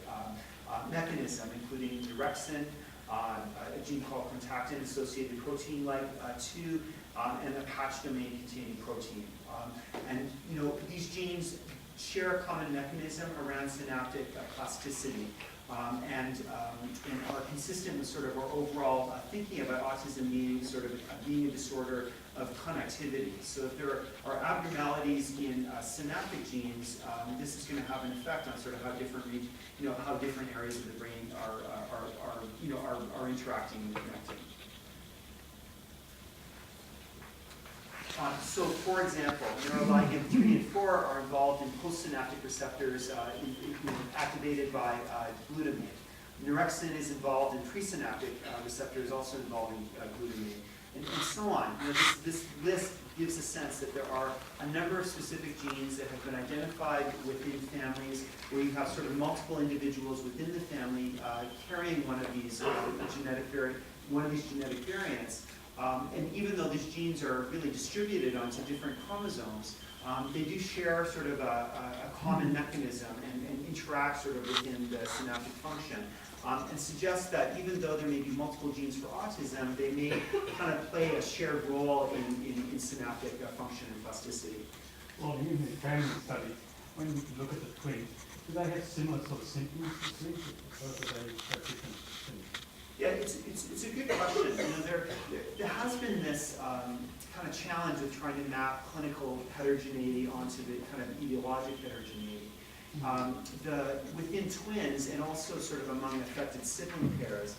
mechanism, including orexin, a gene called contactin associated protein like 2, and a patch domain containing protein. And these genes share a common mechanism around synaptic plasticity, and are consistent with sort of our overall thinking about autism being being a disorder of connectivity. So if there are abnormalities in synaptic genes, this is going to have an effect on sort of how different areas of the brain are interacting and connecting. So, for example, neuroligin 3 and 4 are involved in postsynaptic receptors activated by glutamate. Neurexin is involved in presynaptic receptors also involving glutamate, and so on. This list gives a sense that there are a number of specific genes that have been identified within families where you have sort of multiple individuals within the family carrying one of these genetic variants. And even though these genes are really distributed onto different chromosomes, they do share sort of a common mechanism and interact sort of within the synaptic function. And suggests that even though there may be multiple genes for autism, they may kind of play a shared role in synaptic function and plasticity. Well, in the family study, when you look at the twins, do they have similar sort of symptoms to twins, or do they have different symptoms? Yeah, it's a good question. There has been this kind of challenge of trying to map clinical heterogeneity onto the kind of etiologic heterogeneity. Within twins and also sort of among affected sibling pairs,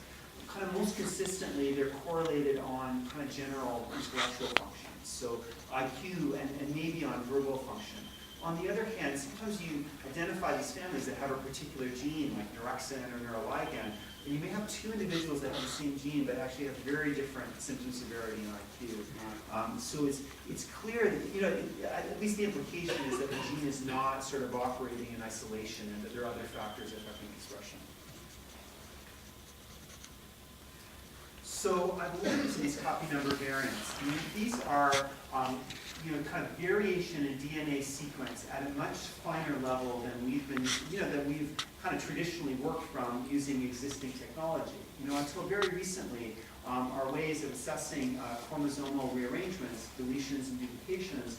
kind of most consistently they're correlated on kind of general intellectual functions, so IQ and maybe on verbal function. On the other hand, sometimes you identify these families that have a particular gene, like neurexin or neuroligin, and you may have two individuals that have the same gene but actually have very different symptom severity and IQ. So it's clear that, at least the implication is that the gene is not sort of operating in isolation and that there are other factors affecting expression. So I've alluded to these copy number variants. These are kind of variation in DNA sequence at a much finer level than we've kind of traditionally worked from using existing technology. Until very recently, our ways of assessing chromosomal rearrangements, deletions and duplications,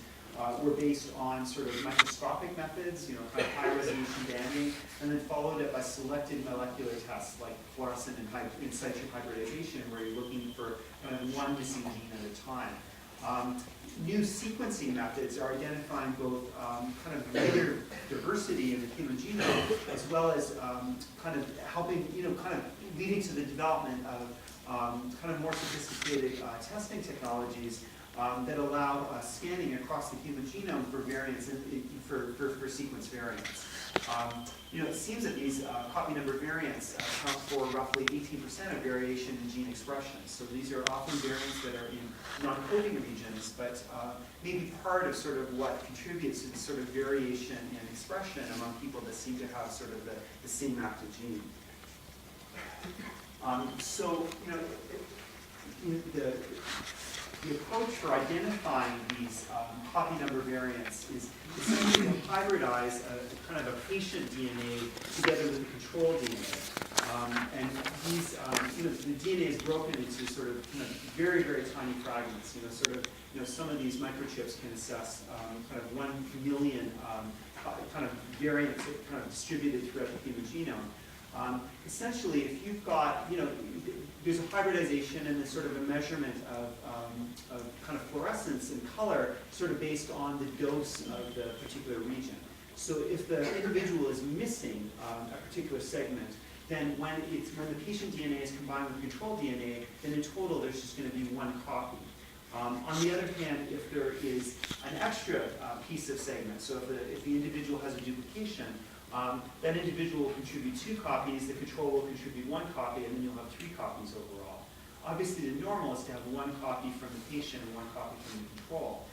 were based on sort of microscopic methods, kind of high resolution banding, and then followed it by selected molecular tests like fluorescent and in situ hybridization, where you're looking for kind of one missing gene at a time. New sequencing methods are identifying both kind of greater diversity in the human genome, as well as kind of helping, kind of leading to the development of kind of more sophisticated testing technologies that allow scanning across the human genome for variants, for sequence variants. It seems that these copy number variants account for roughly 18% of variation in gene expression. So these are often variants that are in non-coding regions, but maybe part of sort of what contributes to the sort of variation in expression among people that seem to have sort of the same active gene. The approach for identifying these copy number variants is essentially to hybridize a kind of a patient DNA together with the control DNA. And these, the DNA is broken into sort of kind of very, very tiny fragments. Some of these microchips can assess kind of 1 million kind of variants that kind of distributed throughout the human genome. Essentially, if you've got, there's a hybridization and there's sort of a measurement of kind of fluorescence and color sort of based on the dose of the particular region. So if the individual is missing a particular segment, then when the patient DNA is combined with control DNA, then in total there's just going to be one copy. On the other hand, if there is an extra piece of segment, so if the individual has a duplication, that individual will contribute 2 copies, the control will contribute 1 copy, and then you'll have 3 copies overall. Obviously, the normal is to have 1 copy from the patient and 1 copy from the control.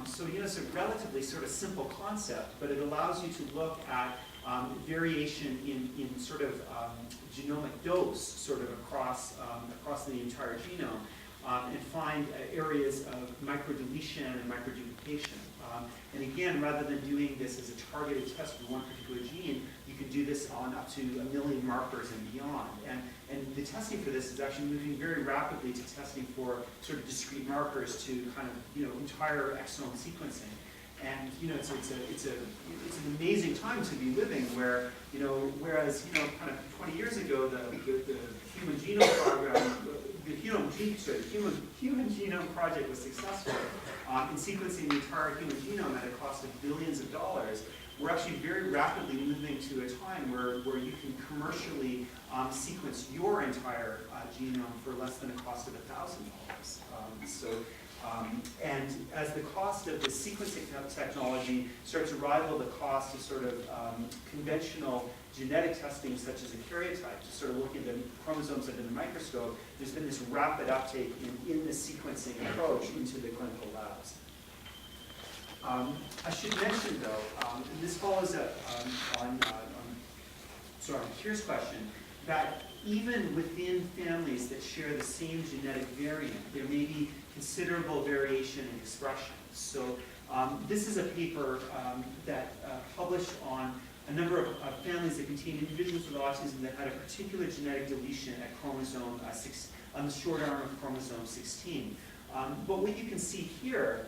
It's a relatively sort of simple concept, but it allows you to look at variation in sort of genomic dose sort of across the entire genome and find areas of microdeletion and microduplication. And again, rather than doing this as a targeted test for one particular gene, you can do this on up to 1 million markers and beyond. And the testing for this is actually moving very rapidly to testing for sort of discrete markers to kind of entire exome sequencing. And it's an amazing time to be living where whereas kind of 20 years ago the human genome program, the human genome project was successful in sequencing the entire human genome at a cost of billions of dollars. We're actually very rapidly moving to a time where you can commercially sequence your entire genome for less than a cost of $1,000. And as the cost of the sequencing technology starts to rival the cost of sort of conventional genetic testing, such as a karyotype, to sort of look at the chromosomes under the microscope, there's been this rapid uptake in the sequencing approach into the clinical labs. I should mention, though, and this follows up on Kier's question, that even within families that share the same genetic variant, there may be considerable variation in expression. So this is a paper that published on a number of families that contain individuals with autism that had a particular genetic deletion at chromosome 6, on the short arm of chromosome 16. But what you can see here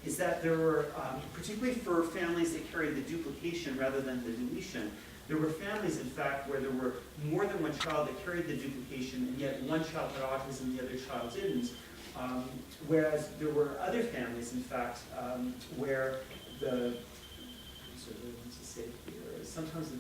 is that there were, particularly for families that carried the duplication rather than the deletion, there were families, in fact, where there were more than one child that carried the duplication, and yet one child had autism and the other child didn't. Whereas there were other families, in fact, where sometimes the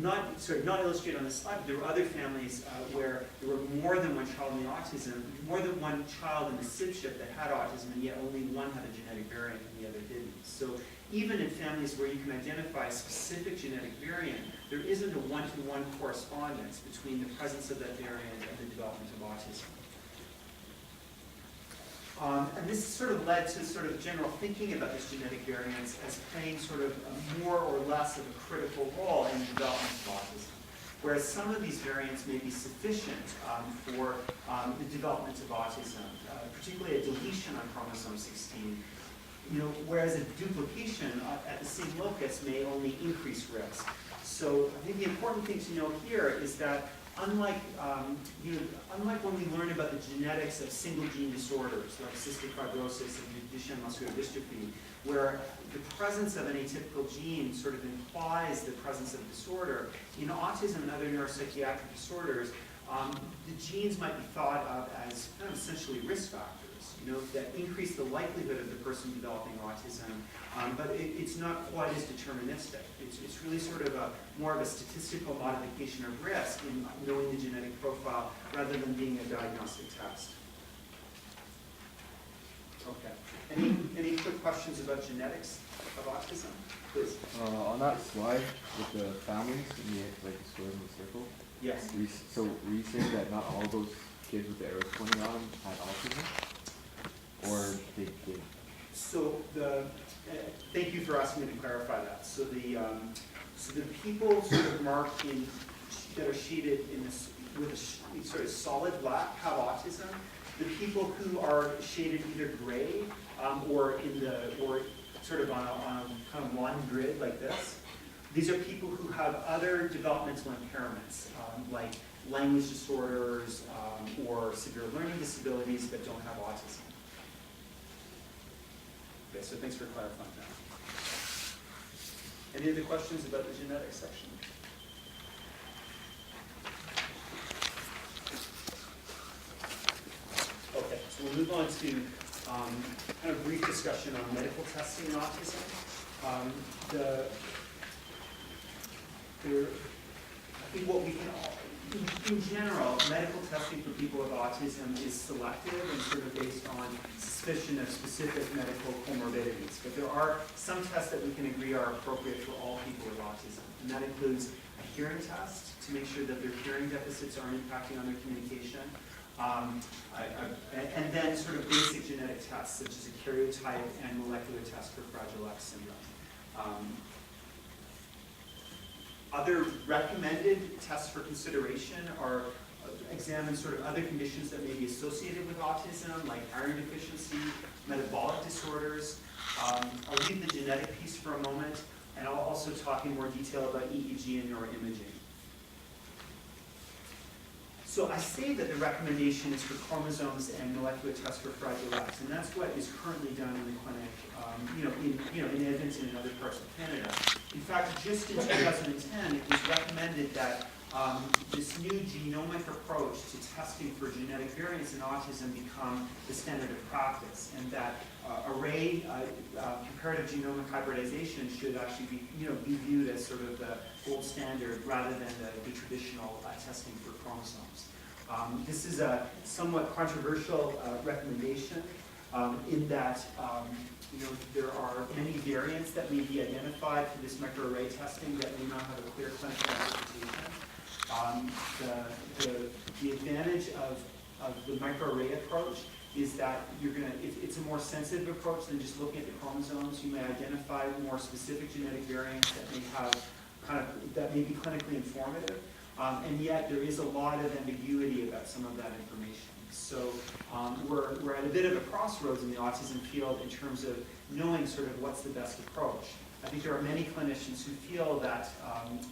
not illustrated on this slide, but there were other families where there were more than one child in the autism, more than one child in the SIB that had autism, and yet only one had a genetic variant and the other didn't. So even in families where you can identify a specific genetic variant, there isn't a one-to-one correspondence between the presence of that variant and the development of autism. And this sort of led to sort of general thinking about this genetic variance as playing sort of more or less of a critical role in the development of autism. Whereas some of these variants may be sufficient for the development of autism, particularly a deletion on chromosome 16, whereas a duplication at the same locus may only increase risk. So I think the important thing to know here is that unlike, unlike when we learn about the genetics of single gene disorders like cystic fibrosis and Duchenne muscular dystrophy, where the presence of an atypical gene sort of implies the presence of disorder, in autism and other neuropsychiatric disorders, the genes might be thought of as kind of essentially risk factors, that increase the likelihood of the person developing autism, but it's not quite as deterministic. It's really sort of more of a statistical modification of risk in knowing the genetic profile rather than being a diagnostic test. Okay. Any quick questions about genetics of autism? Please. On that slide with the families and the squares in the circle. Yes. So were you saying that not all those kids with the arrows pointing on them had autism, or they did? So thank you for asking me to clarify that. So the people sort of marked in that are shaded in this with a sort of solid black have autism. The people who are shaded either gray or sort of on a kind of one grid like this. These are people who have other developmental impairments, like language disorders or severe learning disabilities, but don't have autism. Okay, so thanks for clarifying that. Any other questions about the genetics section? Okay, so we'll move on to kind of brief discussion on medical testing in autism. I think what we can all, in general, medical testing for people with autism is selective and sort of based on suspicion of specific medical comorbidities. But there are some tests that we can agree are appropriate for all people with autism. And that includes a hearing test to make sure that their hearing deficits aren't impacting on their communication. And then sort of basic genetic tests such as a karyotype and molecular test for Fragile X syndrome. Other recommended tests for consideration are examine sort of other conditions that may be associated with autism, like iron deficiency, metabolic disorders. I'll leave the genetic piece for a moment, and I'll also talk in more detail about EEG and neuroimaging. So I say that the recommendation is for chromosomes and molecular tests for Fragile X, and that's what is currently done in the clinic, in Edmonton and other parts of Canada. In fact, just in 2010, it was recommended that this new genomic approach to testing for genetic variants in autism become the standard of practice, and that array comparative genomic hybridization should actually be viewed as sort of the gold standard rather than the traditional testing for chromosomes. This is a somewhat controversial recommendation in that there are many variants that may be identified for this microarray testing that may not have a clear clinical interpretation. The advantage of the microarray approach is that it's a more sensitive approach than just looking at the chromosomes. You may identify more specific genetic variants that may have that may be clinically informative, and yet there is a lot of ambiguity about some of that information. So we're at a bit of a crossroads in the autism field in terms of knowing sort of what's the best approach. I think there are many clinicians who feel that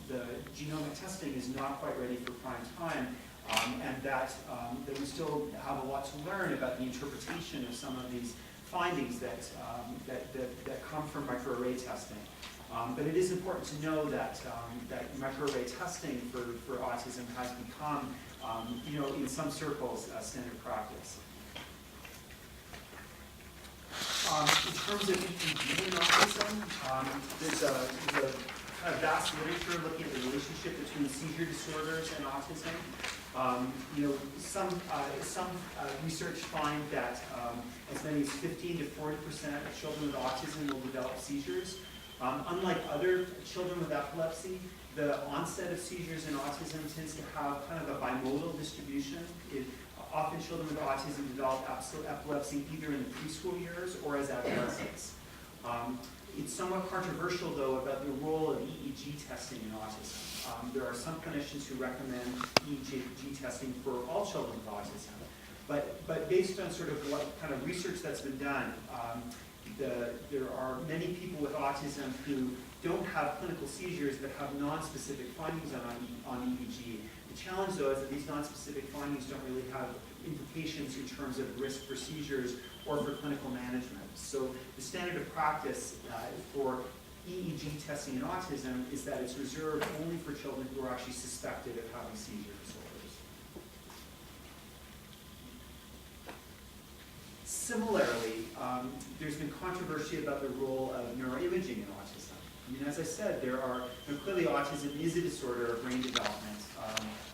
the genomic testing is not quite ready for prime time, and that we still have a lot to learn about the interpretation of some of these findings that come from microarray testing. But it is important to know that microarray testing for autism has become, in some circles, standard practice. In terms of EEG in autism, there's a kind of vast literature looking at the relationship between seizure disorders and autism. Some research find that as many as 15 to 40% of children with autism will develop seizures. Unlike other children with epilepsy, the onset of seizures in autism tends to have kind of a bimodal distribution. Often children with autism develop epilepsy either in the preschool years or as adolescents. It's somewhat controversial, though, about the role of EEG testing in autism. There are some clinicians who recommend EEG testing for all children with autism. But based on sort of what kind of research that's been done, there are many people with autism who don't have clinical seizures but have non-specific findings on EEG. The challenge, though, is that these non-specific findings don't really have implications in terms of risk for seizures or for clinical management. So the standard of practice for EEG testing in autism is that it's reserved only for children who are actually suspected of having seizure disorders. Similarly, there's been controversy about the role of neuroimaging in autism. I mean, as I said, clearly autism is a disorder of brain development.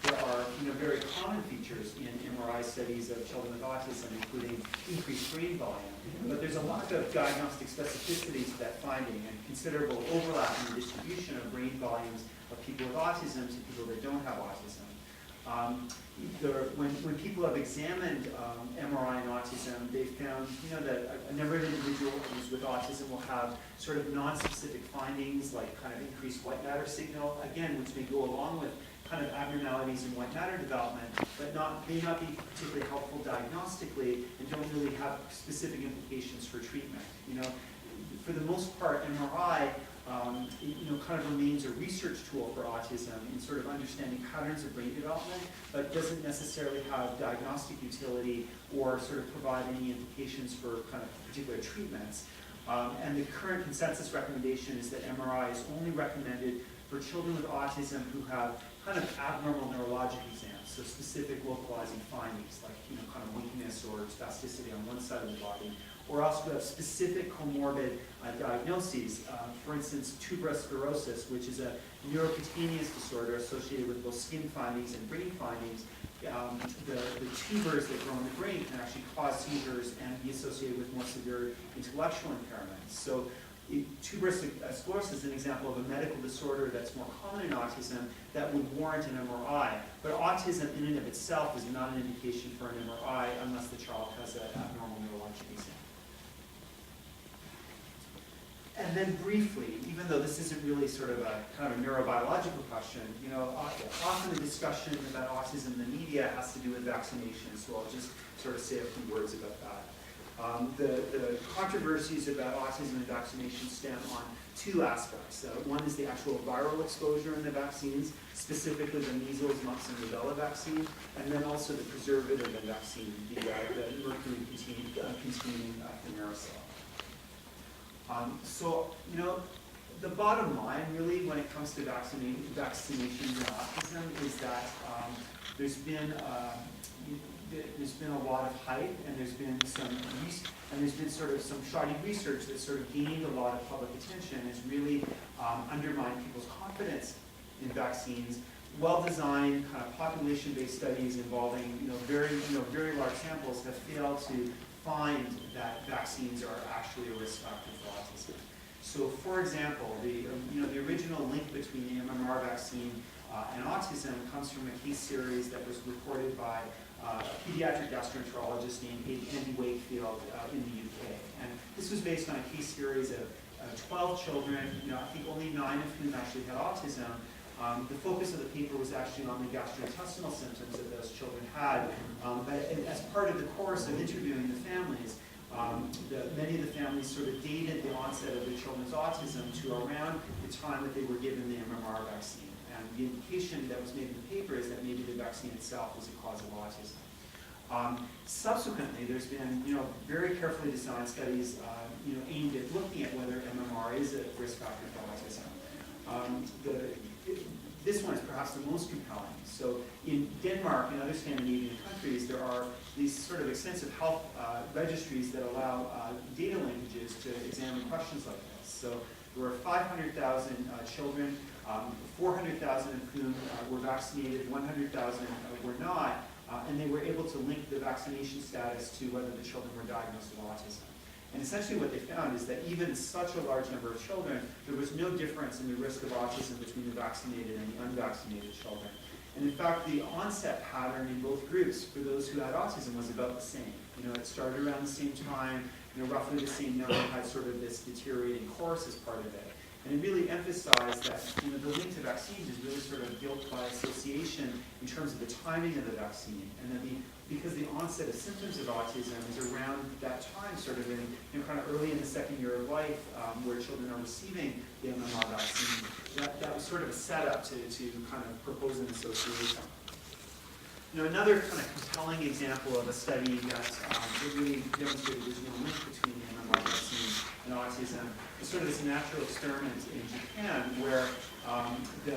There are very common features in MRI studies of children with autism, including increased brain volume. But there's a lack of diagnostic specificity to that finding and considerable overlap in the distribution of brain volumes of people with autism to people that don't have autism. When people have examined MRI in autism, they've found that a number of individuals with autism will have sort of non-specific findings like kind of increased white matter signal, again, which may go along with kind of abnormalities in white matter development, but may not be particularly helpful diagnostically and don't really have specific implications for treatment. For the most part, MRI kind of remains a research tool for autism in sort of understanding patterns of brain development, but doesn't necessarily have diagnostic utility or sort of provide any implications for kind of particular treatments. And the current consensus recommendation is that MRI is only recommended for children with autism who have kind of abnormal neurologic exams, so specific localizing findings like kind of weakness or spasticity on one side of the body, or else who have specific comorbid diagnoses. For instance, tuberous sclerosis, which is a neurocutaneous disorder associated with both skin findings and brain findings. The tubers that grow in the brain can actually cause seizures and be associated with more severe intellectual impairments. So tuberous sclerosis is an example of a medical disorder that's more common in autism that would warrant an MRI. But autism in and of itself is not an indication for an MRI unless the child has an abnormal neurologic exam. And then briefly, even though this isn't really sort of a kind of a neurobiological question, often the discussion about autism in the media has to do with vaccination, so I'll just sort of say a few words about that. The controversies about autism and vaccination stem on two aspects. One is the actual viral exposure in the vaccines, specifically the measles, mumps, and rubella vaccine, and then also the preservative in the vaccine, the mercury-containing thimerosal. The bottom line, really, when it comes to vaccinations in autism, is that there's been a lot of hype, and there's been sort of some shoddy research that sort of gained a lot of public attention and has really undermined people's confidence in vaccines. Well-designed kind of population-based studies involving very large samples have failed to find that vaccines are actually a risk factor for autism. So, for example, the original link between the MMR vaccine and autism comes from a case series that was reported by a pediatric gastroenterologist named Andy Wakefield in the UK. And this was based on a case series of 12 children, I think only 9 of whom actually had autism. The focus of the paper was actually on the gastrointestinal symptoms that those children had. But as part of the course of interviewing the families, many of the families sort of dated the onset of the children's autism to around the time that they were given the MMR vaccine. And the implication that was made in the paper is that maybe the vaccine itself was a cause of autism. Subsequently, there's been very carefully designed studies aimed at looking at whether MMR is a risk factor for autism. This one is perhaps the most compelling. So in Denmark and other Scandinavian countries, there are these sort of extensive health registries that allow data linkages to examine questions like this. So there were 500,000 children, 400,000 of whom were vaccinated, 100,000 were not, and they were able to link the vaccination status to whether the children were diagnosed with autism. And essentially what they found is that even such a large number of children, there was no difference in the risk of autism between the vaccinated and the unvaccinated children. And in fact, the onset pattern in both groups for those who had autism was about the same. It started around the same time, roughly the same number had sort of this deteriorating course as part of it. And it really emphasized that the link to vaccines is really sort of built by association in terms of the timing of the vaccine, and that because the onset of symptoms of autism is around that time, sort of in kind of early in the second year of life, where children are receiving the MMR vaccine, that was sort of a setup to kind of propose an association. Another kind of compelling example of a study that really demonstrated there's no link between the MMR vaccine and autism is sort of this natural experiment in Japan where the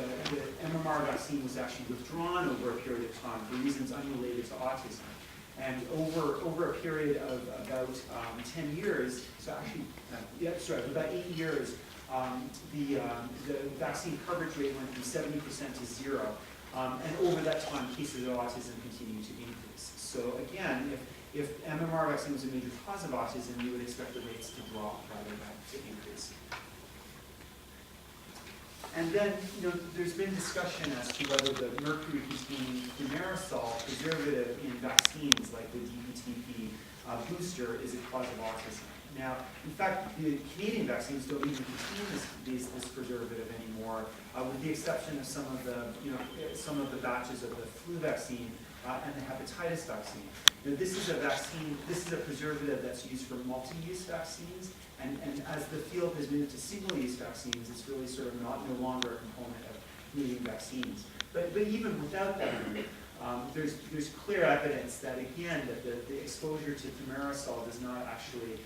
MMR vaccine was actually withdrawn over a period of time for reasons unrelated to autism. And over a period of about 10 years, so actually, about 8 years, the vaccine coverage rate went from 70% to 0. And over that time, cases of autism continue to increase. So again, if MMR vaccine was a major cause of autism, you would expect the rates to drop rather than to increase. And then, there's been discussion as to whether the mercury-containing thimerosal preservative in vaccines like the DPTP booster is a cause of autism. Now, in fact, the Canadian vaccines don't even contain this preservative anymore, with the exception of some of the batches of the flu vaccine and the hepatitis vaccine. This is a vaccine. This is a preservative that's used for multi-use vaccines, and as the field has moved to single-use vaccines, it's really sort of no longer a component of Canadian vaccines. But even without that, there's clear evidence that again that the exposure to thimerosal does not actually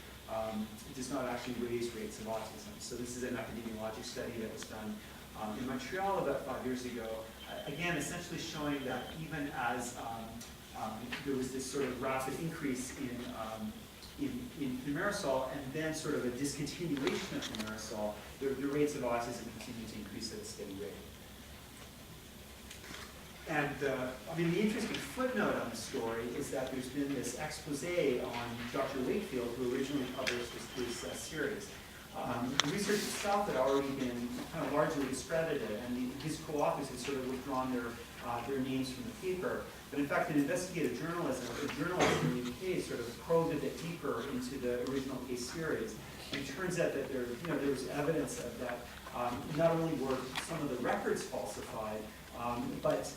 raise rates of autism. So this is an epidemiologic study that was done in Montreal about 5 years ago. Again, essentially showing that even as there was this sort of rapid increase in thimerosal and then sort of a discontinuation of thimerosal, the rates of autism continue to increase at a steady rate. And the interesting footnote on the story is that there's been this expose on Dr. Wakefield, who originally published this series. The research itself had already been kind of largely discredited, and his co-authors had sort of withdrawn their names from the paper. But in fact, in investigative journalism, a journalist in the UK sort of probed a bit deeper into the original case series. And it turns out that there was evidence of that. Not only were some of the records falsified, but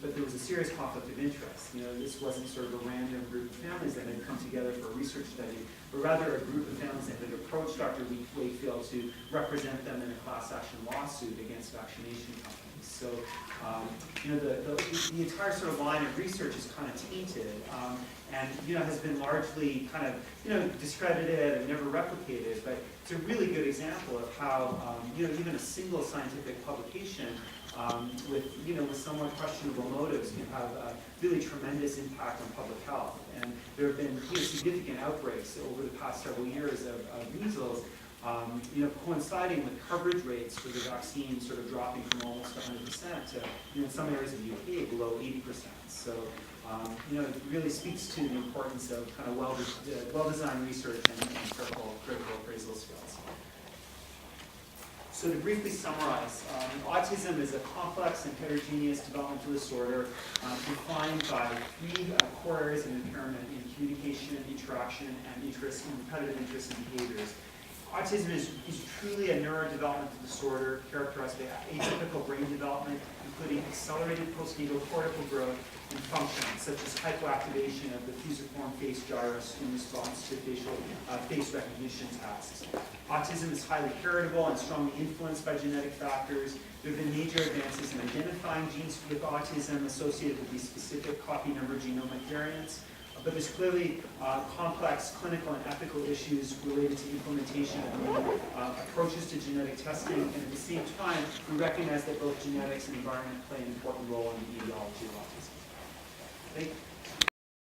there was a serious conflict of interest. This wasn't sort of a random group of families that had come together for a research study, but rather a group of families that had approached Dr. Wakefield to represent them in a class action lawsuit against vaccination companies. So, the entire sort of line of research is kind of tainted, and has been largely kind of discredited and never replicated. But it's a really good example of how even a single scientific publication with somewhat questionable motives can have a really tremendous impact on public health. And there have been significant outbreaks over the past several years of measles, coinciding with coverage rates for the vaccine sort of dropping from almost 100% to, in some areas of the UK, below 80%. So, it really speaks to the importance of kind of well-designed research and critical appraisal skills. So to briefly summarize, autism is a complex and heterogeneous developmental disorder defined by 3 core areas of impairment in communication, interaction, and interest in repetitive interests and behaviors. Autism is truly a neurodevelopmental disorder characterized by atypical brain development, including accelerated postnatal cortical growth and function, such as hypoactivation of the fusiform face gyrus in response to face recognition tasks. Autism is highly heritable and strongly influenced by genetic factors. There have been major advances in identifying genes with autism associated with these specific copy number genomic variants. But there's clearly complex clinical and ethical issues related to implementation of new approaches to genetic testing, and at the same time, we recognize that both genetics and environment play an important role in the etiology of autism.